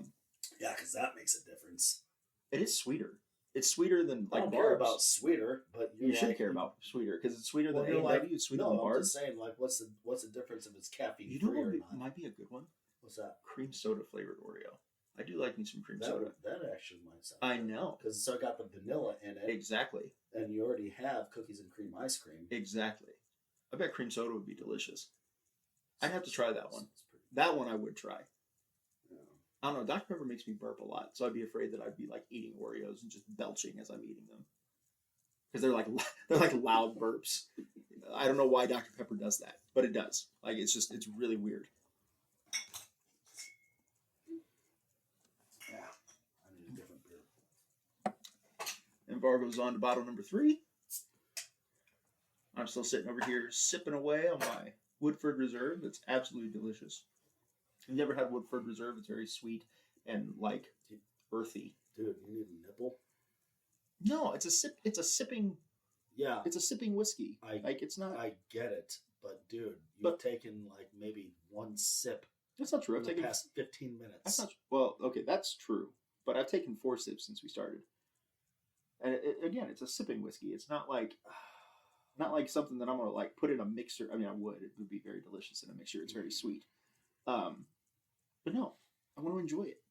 because that makes a difference. It is sweeter. It's sweeter than like I don't bars. care about sweeter, but you should care about sweeter because it's sweeter than A&W. It's sweeter than bars. I'm just saying, like, what's the difference if it's caffeine You know free what or not? might be a good one? What's that? Cream soda flavored Oreo. I do like me some cream soda. That actually might sound. I good. know Because it's got the vanilla in it. Exactly. And you already have cookies and cream ice cream. Exactly. I bet cream soda would be delicious. I'd have to try that one. That one I would try. Yeah. I don't know. Dr. Pepper makes me burp a lot, so I'd be afraid that I'd be like eating Oreos and just belching as I'm eating them because they're like loud burps. I don't know why Dr. Pepper does that, but it does. Like it's really weird. Yeah, I need a different beer. And Var goes on to bottle number 3. I'm still sitting over here sipping away on my Woodford Reserve. That's absolutely delicious. If you've never had Woodford Reserve, it's very sweet and like earthy. Dude, you need a nipple? No, it's a sipping. Yeah, it's a sipping whiskey. It's not. I get it, but dude, you've taken like maybe one sip. That's not true. I've taken the past 15 minutes. That's not well. Okay, that's true. But I've taken 4 sips since we started. And again, it's a sipping whiskey. It's not like something that I'm gonna like put in a mixer. I mean, I would. It would be very delicious in a mixer. It's very sweet. But no, I want to enjoy it.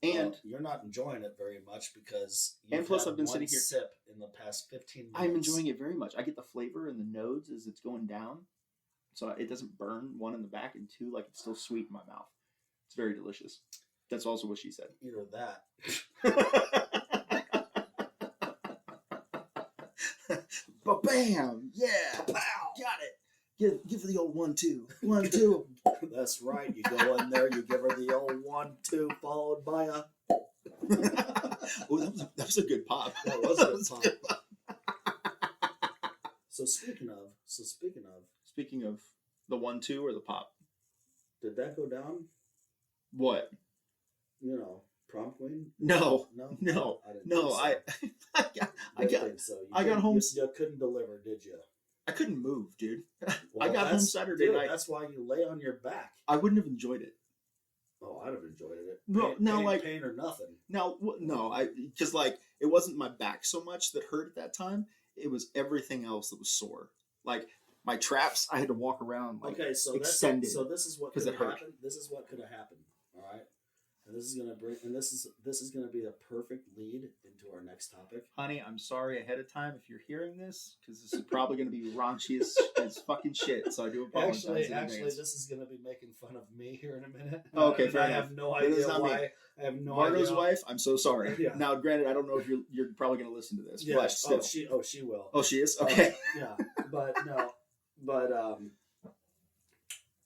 And you're not enjoying it very much because and plus I've been sitting here sip in the past 15 minutes. I'm enjoying it very much. I get the flavor and the nodes as it's going down, so it doesn't burn, 1 in the back, and 2, like it's still sweet in my mouth. It's very delicious. That's also what she said. Either that. Ba-bam! Yeah! Pow! Got it! Give her the old 1-2. 1-2. That's right. You go in there, you give her the old 1-2 followed by a... Oh, that was a good pop. That was a good pop. So speaking of... Speaking of the 1-2 or the pop? Did that go down? What? You know, prom queen? No. No? I didn't think so. I got home. You couldn't deliver, did you? I couldn't move, dude. Well, I got home Saturday night. That's why you lay on your back. I wouldn't have enjoyed it. Oh, I'd have enjoyed it. Pain or nothing. No, because like it wasn't my back so much that hurt at that time. It was everything else that was sore. Like my traps, I had to walk around like extended. So this is what could have happened. This is what could have happened. All right. And this is gonna be the perfect lead into our next topic. Honey, I'm sorry ahead of time if you're hearing this, because this is probably gonna be raunchy as fucking shit. So I do apologize. Actually, this is gonna be making fun of me here in a minute. Oh, okay, fair I enough. have no idea why. I have no idea. Margo's wife, I'm so sorry. Yeah. Now, granted, I don't know if you're probably gonna listen to this. Yeah. But still. She will. Oh, she is. Okay. Yeah, but no, but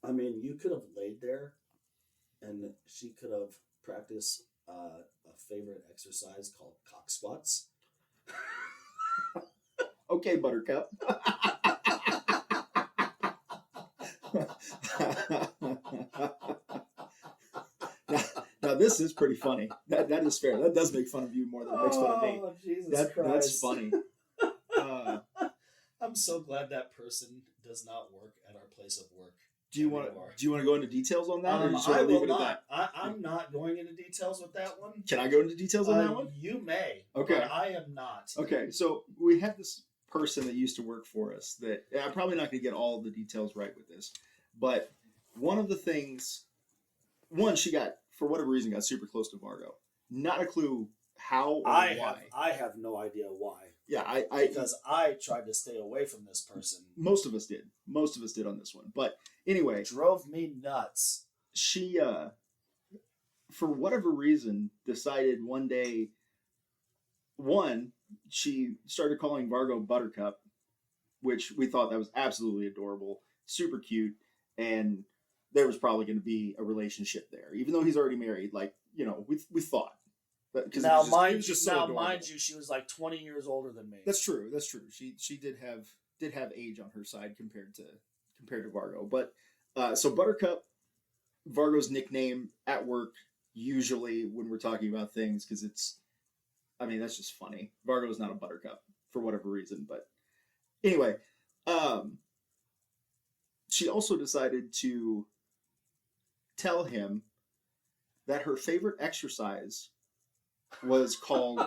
I mean, you could have laid there, and she could have practiced a favorite exercise called cock squats. Okay, Buttercup. now, this is pretty funny. That is fair. That does make fun of you more than it makes fun of me. Oh, Jesus Christ. That's funny. I'm so glad that person does not work at our place of work. Do you want to go into details on that, or just I want to leave will it at not. that? I'm not going into details with that one. Can I go into details on that one? You may. Okay. But I am not. Okay, so we had this person that used to work for us that I'm probably not going to get all of the details right with this, but one of the things, she got, for whatever reason, got super close to Vargo. Not a clue how or why. I have no idea why. Yeah, because I tried to stay away from this person. Most of us did. Most of us did on this one. But anyway, drove me nuts. She, for whatever reason, decided one day. She started calling Vargo Buttercup, which we thought that was absolutely adorable, super cute, and there was probably going to be a relationship there, even though he's already married. Like, you know, we thought. Now, mind you, she was like 20 years older than me. That's true. She did have age on her side compared to Vargo. But so Buttercup, Vargo's nickname at work usually when we're talking about things, because that's just funny. Vargo's not a Buttercup for whatever reason, but anyway, she also decided to tell him that her favorite exercise was called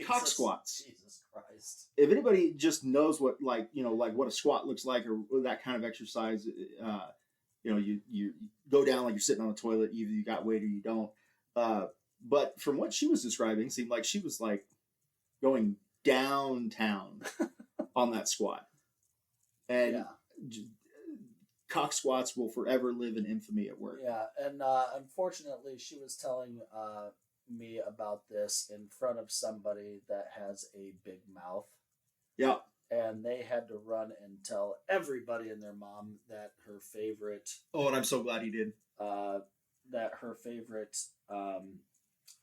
cock squats. Jesus Christ! If anybody just knows what what a squat looks like, or that kind of exercise, you go down like you're sitting on a toilet. Either you got weight or you don't. But from what she was describing, seemed like she was like going downtown on that squat, and cock squats will forever live in infamy at work. Yeah, and unfortunately, she was telling me about this in front of somebody that has a big mouth. Yeah. And they had to run and tell everybody and their mom that her favorite... Oh, and I'm so glad he did. That her favorite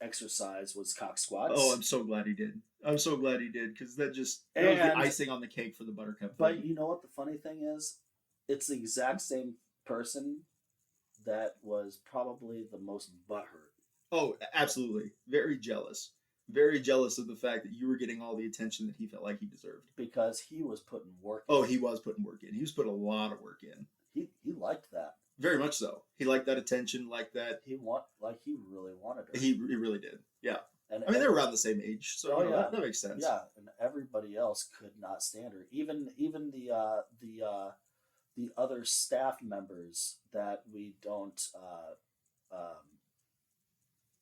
exercise was cock squats. Oh, I'm so glad he did. Because that was the icing on the cake for the Buttercup. But you know what the funny thing is? It's the exact same person that was probably the most butthurt. Oh, absolutely. Very jealous. Very jealous of the fact that you were getting all the attention that he felt like he deserved. Because he was putting work in. Oh, he was putting work in. He was putting a lot of work in. He liked that. Very much so. He liked that attention, like that. He really wanted it. He really did. Yeah. And they're around the same age, so that makes sense. Yeah, and everybody else could not stand her. Even the other staff members that we don't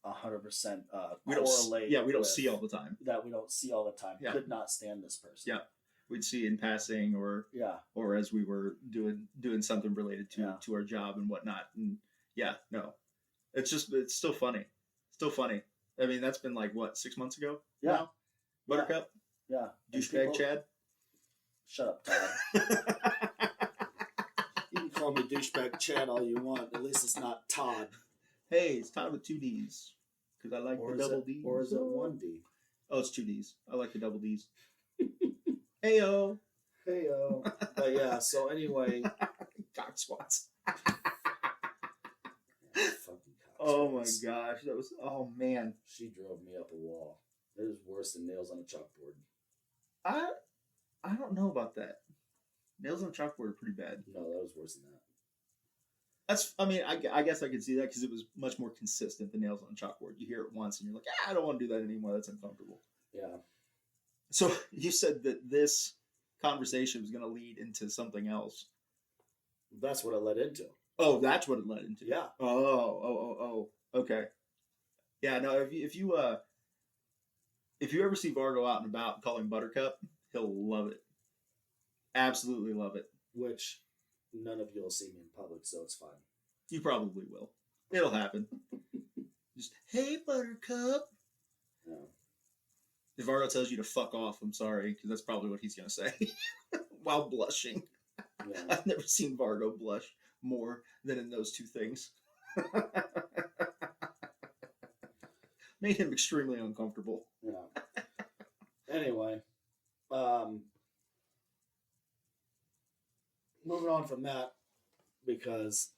100% correlate. We don't see all the time. That we don't see all the time. Yeah. Could not stand this person. Yeah, we'd see in passing, or as we were doing something related to our job and whatnot. And it's still funny. Still funny. I mean, that's been like what, 6 months ago? Yeah. Now? Buttercup. Yeah. Douchebag Chad. Shut up, Todd. You can call me douchebag Chad all you want. At least it's not Todd. Hey, it's Todd with 2 D's. Because I like Or the is double it, D's. or is it 1D? Oh, it's 2 D's. I like the double D's. Heyo. Heyo. But yeah, so anyway. Cock squats. Fucking cock Oh my squats. gosh. That was, oh man. She drove me up a wall. It was worse than nails on a chalkboard. I don't know about that. Nails on chalkboard are pretty bad. No, that was worse than that. I guess I could see that because it was much more consistent than nails on chalkboard. You hear it once and you're like, I don't want to do that anymore. That's uncomfortable. Yeah. So you said that this conversation was going to lead into something else. That's what it led into. Oh, that's what it led into. Yeah. Oh. Okay. Yeah. No. If you ever see Vargo out and about calling Buttercup, he'll love it. Absolutely love it. Which none of you will see me in public, so it's fine. You probably will. It'll happen. Just, hey, Buttercup. Yeah. If Vargo tells you to fuck off, I'm sorry, because that's probably what he's going to say while blushing. Yeah. I've never seen Vargo blush more than in those two things. Made him extremely uncomfortable. Yeah. Anyway, moving on from that, because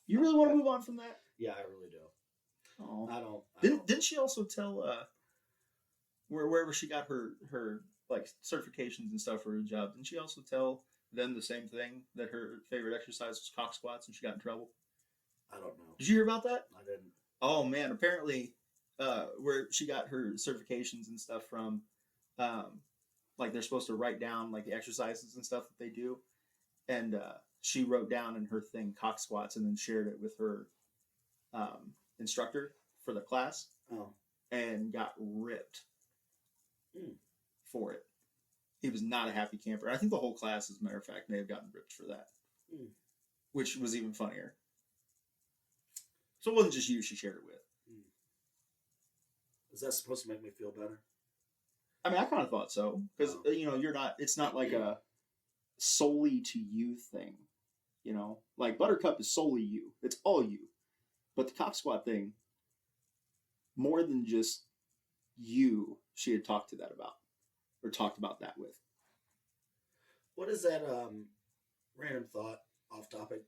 You really want to move on from that? yeah, I really do. Oh. I don't. Didn't she also tell wherever she got her like certifications and stuff for her job? Didn't she also tell them the same thing, that her favorite exercise was cock squats and she got in trouble? I don't know. Did you hear about that? I didn't. Oh man, apparently where she got her certifications and stuff from, like they're supposed to write down like the exercises and stuff that they do, and she wrote down in her thing cock squats and then shared it with her instructor for the class. Oh. And got ripped for it. He was not a happy camper. I think the whole class, as a matter of fact, may have gotten ripped for that, which was even funnier. So it wasn't just you she shared it with. Is that supposed to make me feel better? I mean, I kind of thought so, because you're not. It's not like a solely to you thing. Like Buttercup is solely you. It's all you. But the cock squat thing, more than just you, she had talked to that about, or talked about that with. What is that random thought off topic?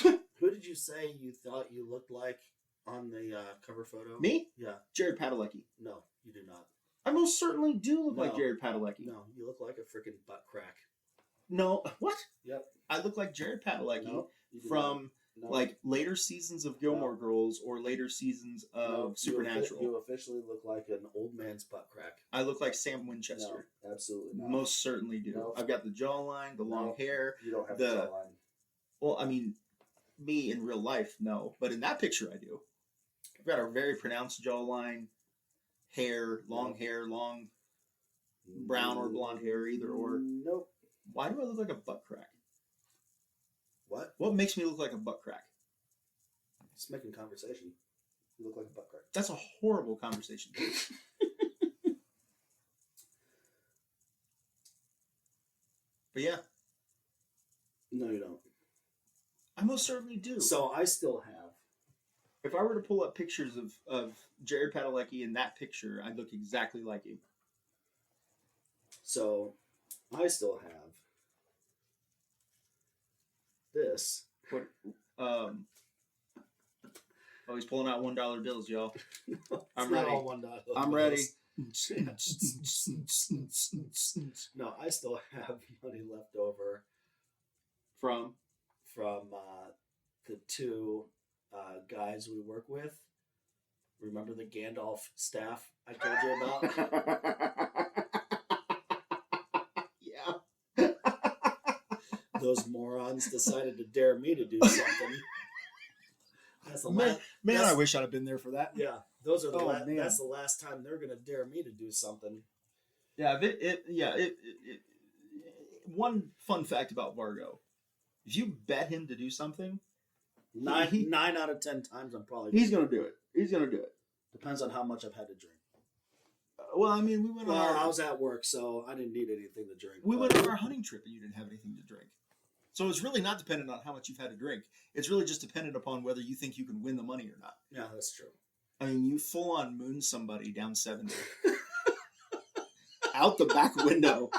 Who did you say you thought you looked like on the cover photo? Me? Yeah. Jared Padalecki. No, you do not. I most certainly do look like No. Jared Padalecki. No, you look like a freaking butt crack. No, what? Yep. I look like Jared Padalecki No, you do from not. No. like later seasons of Gilmore Girls or later seasons of No, Supernatural. You officially look like an old man's butt crack. I look like Sam Winchester. No, absolutely not. Most certainly do. No. I've got the jawline, the long hair. You don't have the- the jawline. Well, I mean, me in real life, no. But in that picture, I do. I've got a very pronounced jawline, long brown or blonde hair, either or. Nope. Why do I look like a butt crack? What? What makes me look like a butt crack? Just making conversation. You look like a butt crack. That's a horrible conversation. But yeah. No, you don't. I most certainly do. So I still have. If I were to pull up pictures of Jared Padalecki in that picture, I'd look exactly like him. So I still have this. What? Oh, he's pulling out $1 bills, y'all. I'm ready. I'm ready. No, I still have money left over From the two guys we work with. Remember the Gandolf staff I told you about? Yeah. Those morons decided to dare me to do something. That's the Man, I wish I'd have been there for that. Yeah, those are man. that's the last time they're gonna dare me to do something. Yeah, one fun fact about Vargo. If you bet him to do something, 9 out of 10 times I'm probably he's going to do it. He's going to do it. Depends on how much I've had to drink. Well, I mean, we went on I was at work, so I didn't need anything to drink. We went on our hunting trip, and you didn't have anything to drink. So it's really not dependent on how much you've had to drink. It's really just dependent upon whether you think you can win the money or not. Yeah, that's true. I mean, you full-on moon somebody down 70. Out the back window,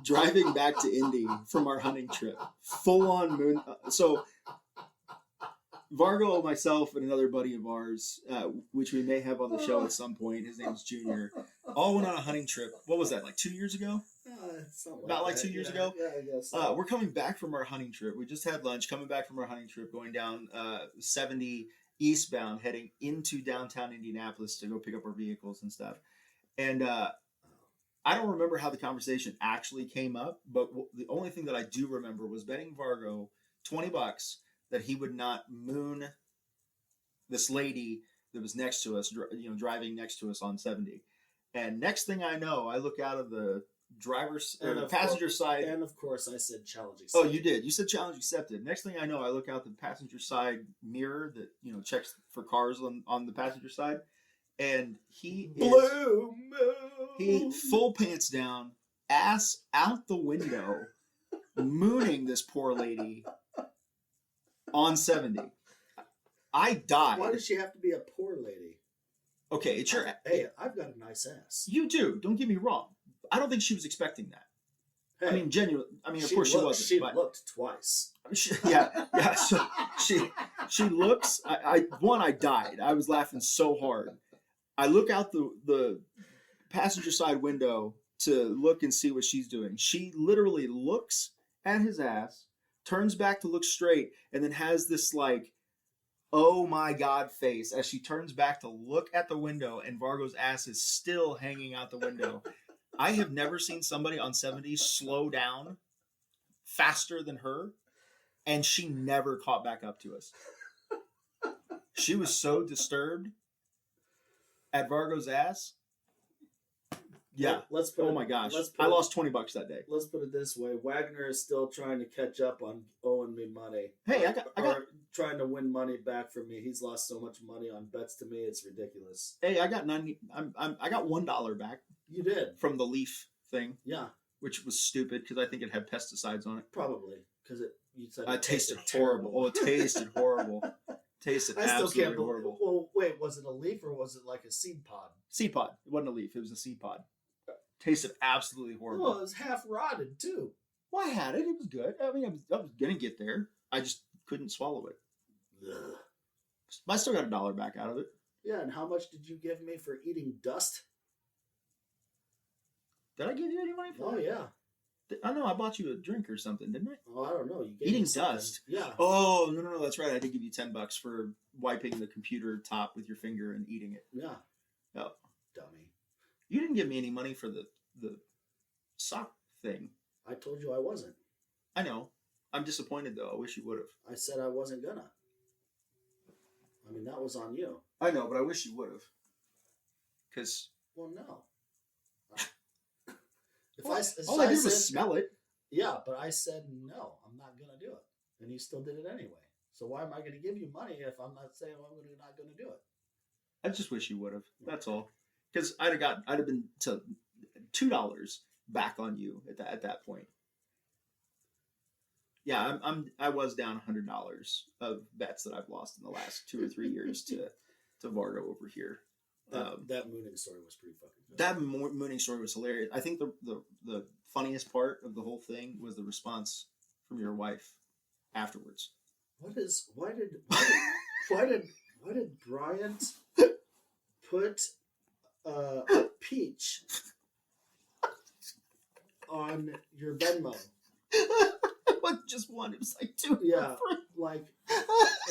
driving back to Indy from our hunting trip. Full-on moon. So Vargo, myself, and another buddy of ours, which we may have on the show at some point, his name's Junior, all went on a hunting trip. What was that, like 2 years ago? About like 2 years ago? Yeah, I guess so. We're coming back from our hunting trip. We just had lunch, coming back from our hunting trip, going down 70 eastbound, heading into downtown Indianapolis to go pick up our vehicles and stuff. And I don't remember how the conversation actually came up, but the only thing that I do remember was betting Vargo $20 that he would not moon this lady that was next to us, driving next to us on 70. And next thing I know, I look out of the passenger side. And of course, I said challenge accepted. Oh, you did. You said challenge accepted. Next thing I know, I look out the passenger side mirror that checks for cars on the passenger side, and he full pants down, ass out the window, mooning this poor lady on 70. I died. Why does she have to be a poor lady? Okay, it's your. Hey, I've got a nice ass. You do. Don't get me wrong. I don't think she was expecting that. Hey, I mean, genuinely. I mean, of course she wasn't. She looked twice. Yeah. So she looks. I died. I was laughing so hard. I look out the passenger side window to look and see what she's doing. She literally looks at his ass, turns back to look straight, and then has this like, oh my God face as she turns back to look at the window, and Vargo's ass is still hanging out the window. I have never seen somebody on 70 slow down faster than her, and she never caught back up to us. She was so disturbed at Vargo's ass. Yeah. Oh my gosh. I lost $20 that day. Let's put it this way. Wagner is still trying to catch up on owing me money. Hey, I got trying to win money back from me. He's lost so much money on bets to me, it's ridiculous. Hey, I got I got $1 back. You did. From the leaf thing. Yeah. Which was stupid because I think it had pesticides on it. Probably. Because you said it tasted horrible. Oh, it tasted horrible. Tasted absolutely horrible. Well, wait, was it a leaf or was it like a seed pod? Seed pod. It wasn't a leaf. It was a seed pod. Tasted absolutely horrible. Well, it was half rotted too. Well, I had it. It was good. I mean, I was going to get there. I just couldn't swallow it. Ugh. I still got $1 back out of it. Yeah, and how much did you give me for eating dust? Did I give you any money for that? Oh, yeah. I know I bought you a drink or something, didn't I? Oh, I don't know. You gave eating me dust. Yeah. Oh, no, that's right. I did give you $10 for wiping the computer top with your finger and eating it. Yeah. Oh, dummy. You didn't give me any money for the sock thing. I told you I wasn't. I know. I'm disappointed though. I wish you would have. I said I wasn't gonna. I mean, that was on you. I know, but I wish you would have. Because. Well, no. All I did was smell it. Yeah, but I said no, I'm not gonna do it, and you still did it anyway. So why am I gonna give you money if I'm not saying I'm not gonna do it? I just wish you would have. That's all. Because I'd have been to $2 back on you at that point. Yeah, I was down $100 of bets that I've lost in the last 2 or 3 years to Vargo over here. That mooning story was pretty fucking good. That mooning story was hilarious. I think the funniest part of the whole thing was the response from your wife afterwards. Why did Bryant put a peach on your Venmo? It wasn't just one, it was like 2. Yeah,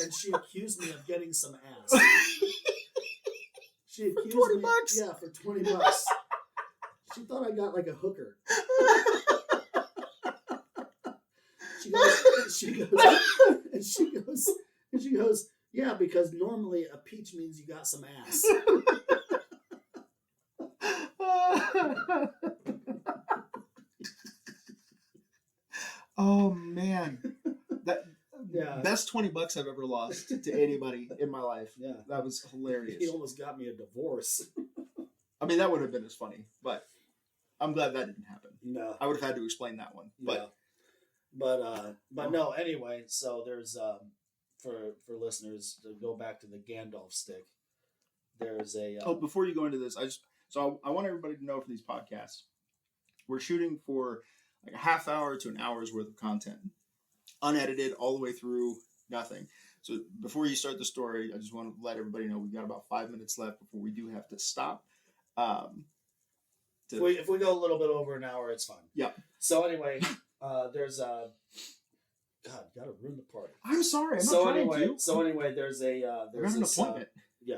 and she accused me of getting some ass. She accused for $20? me, yeah, for $20. She thought I got like a hooker. She goes, yeah, because normally a peach means you got some ass. Oh man, best $20 I've ever lost to anybody in my life. Yeah, that was hilarious. He almost got me a divorce. I mean, that would have been as funny, but I'm glad that didn't happen. No. I would have had to explain that one. But But no, anyway, so there's for listeners to go back to the Gandolf stick. There's a before you go into this, I want everybody to know for these podcasts, we're shooting for like a half hour to an hour's worth of content, unedited all the way through, nothing. So before you start the story, I just want to let everybody know we've got about 5 minutes left before we do have to stop. If we go a little bit over an hour, it's fine. Yeah. So anyway, there's a God, you gotta ruin the party. I'm sorry. I'm not trying to. So anyway, there's an appointment. Yeah,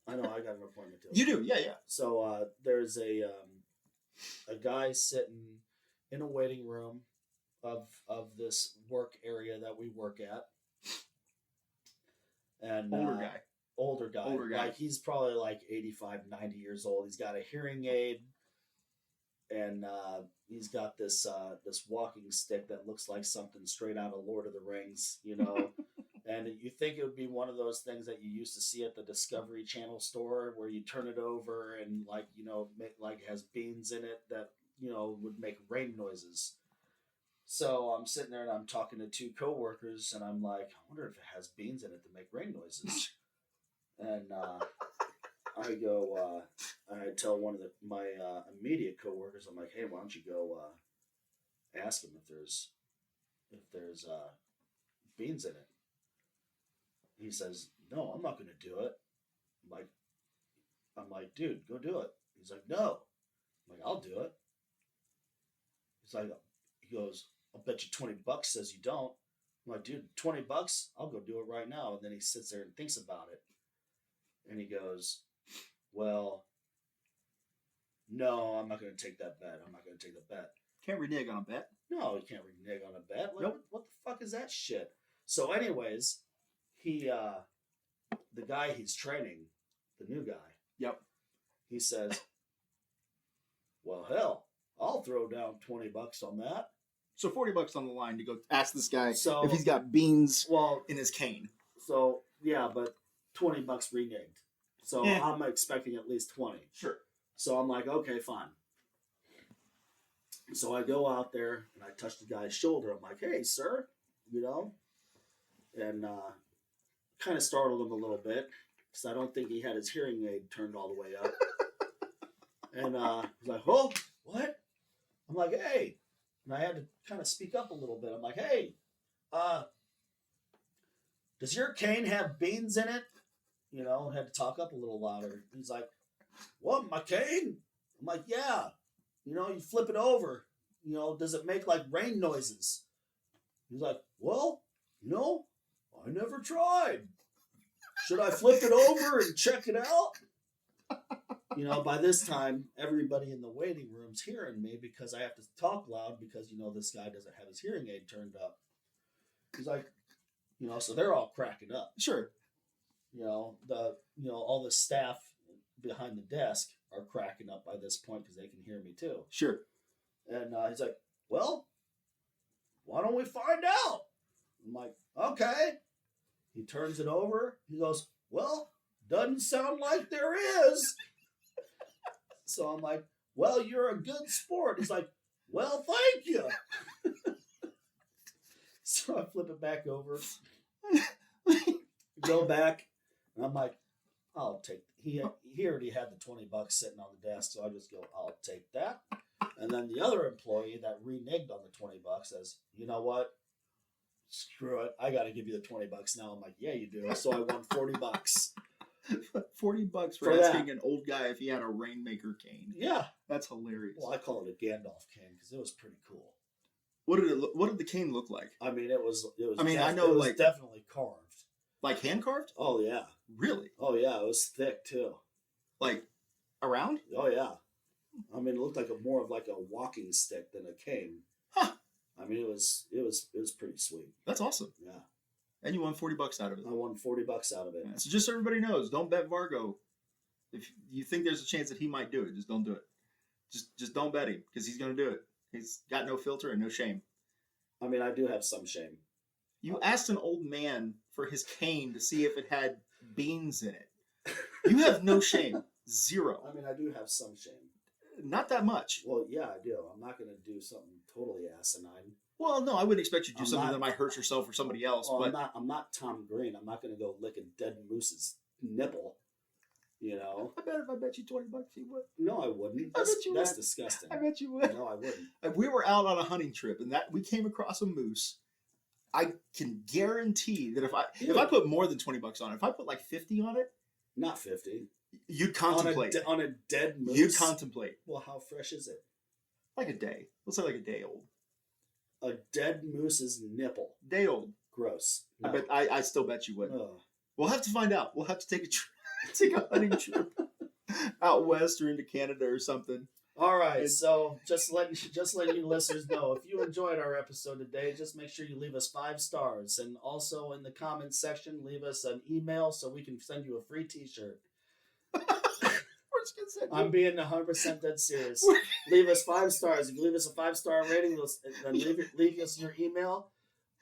I know. I got an appointment too. You do, yeah. So there's a guy sitting in a waiting room of this work area that we work at, and older guy. Like he's probably like 85, 90 years old. He's got a hearing aid, and he's got this walking stick that looks like something straight out of Lord of the Rings, you know. And you think it would be one of those things that you used to see at the Discovery Channel store, where you turn it over and like it has beans in it that would make rain noises. So I'm sitting there and I'm talking to two coworkers, and I'm like, I wonder if it has beans in it to make rain noises. And I go, I tell one of my immediate coworkers, I'm like, hey, why don't you go ask him if there's beans in it? He says, no, I'm not going to do it. I'm like, dude, go do it. He's like, no. I'm like, I'll do it. He goes, I'll bet you $20 says you don't. I'm like, dude, $20? I'll go do it right now. And then he sits there and thinks about it. And he goes, well, no, I'm not going to take that bet. I'm not going to take the bet. Can't renege on a bet. No, you can't renege on a bet. Nope. What the fuck is that shit? So anyways, the guy he's training, the new guy. Yep. He says, well, hell, I'll throw down $20 on that. So $40 on the line to go ask this guy if he's got beans in his cane. So yeah, but $20 reneged. So I'm expecting at least 20. Sure. So I'm like, okay, fine. So I go out there and I touch the guy's shoulder. I'm like, hey, sir, and kind of startled him a little bit because I don't think he had his hearing aid turned all the way up. And he's like, oh, what? I'm like, hey. And I had to kind of speak up a little bit. I'm like, hey, does your cane have beans in it? Had to talk up a little louder. He's like, what, my cane? I'm like, yeah. You flip it over. Does it make like rain noises? He's like, well, I never tried. Should I flip it over and check it out? By this time, everybody in the waiting room's hearing me because I have to talk loud because, this guy doesn't have his hearing aid turned up. He's like, so they're all cracking up. Sure. All the staff behind the desk are cracking up by this point because they can hear me too. Sure. And he's like, well, why don't we find out? I'm like, okay. He turns it over. He goes, well, doesn't sound like there is. So I'm like, well, you're a good sport. He's like, well, thank you. So I flip it back over. Go back. And I'm like, I'll take. He already had the $20 sitting on the desk, so I just go, I'll take that. And then the other employee that reneged on the $20 says, you know what? Screw it. I got to give you the $20 now. I'm like, yeah, you do. So I won $40. $40 for asking an old guy if he had a Rainmaker cane. Yeah. That's hilarious. Well, I call it a Gandalf cane because it was pretty cool. What did the cane look like? I mean, it was definitely carved. Like hand carved? Oh, yeah. Really? Oh, yeah. It was thick, too. Like, around? Oh, yeah. I mean, it looked like more of like a walking stick than a cane. Huh. I mean, it was pretty sweet. That's awesome. Yeah. And you won $40 out of it. I won $40 out of it. Yeah. So just so everybody knows, don't bet Vargo. If you think there's a chance that he might do it, just don't do it. Just don't bet him because he's going to do it. He's got no filter and no shame. I mean, I do have some shame. You asked an old man for his cane to see if it had beans in it. You have no shame. Zero. I mean, I do have some shame. Not that much. Well, yeah, I do. I'm not going to do something totally asinine. Well, no, I wouldn't expect you to do I'm something not- that might hurt yourself or somebody else. Well, but I'm not Tom Green. I'm not going to go lick a dead moose's nipple. You know? I bet if I bet you $20 you would. No, I wouldn't. I bet you That's would. disgusting. I bet you would. No, I wouldn't. If we were out on a hunting trip and that we came across a moose, I can guarantee that if I put more than $20 on it, if I put like 50 on it, Not 50. you'd contemplate. On a dead moose? You'd contemplate. Well, how fresh is it? Like a day. Let's say like a day old. A dead moose's nipple. Day old. Gross. No. I still bet you would. Ugh. We'll have to find out. We'll have to take a hunting trip out west or into Canada or something. All right, so just letting you listeners know, if you enjoyed our episode today, just make sure you leave us 5 stars, and also in the comments section, leave us an email so we can send you a free T-shirt. We're just gonna send I'm being 100% dead serious. Leave us 5 stars. If you leave us a 5-star rating, then leave us your email.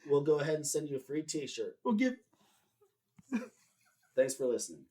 We'll go ahead and send you a free T-shirt. We'll give. Thanks for listening.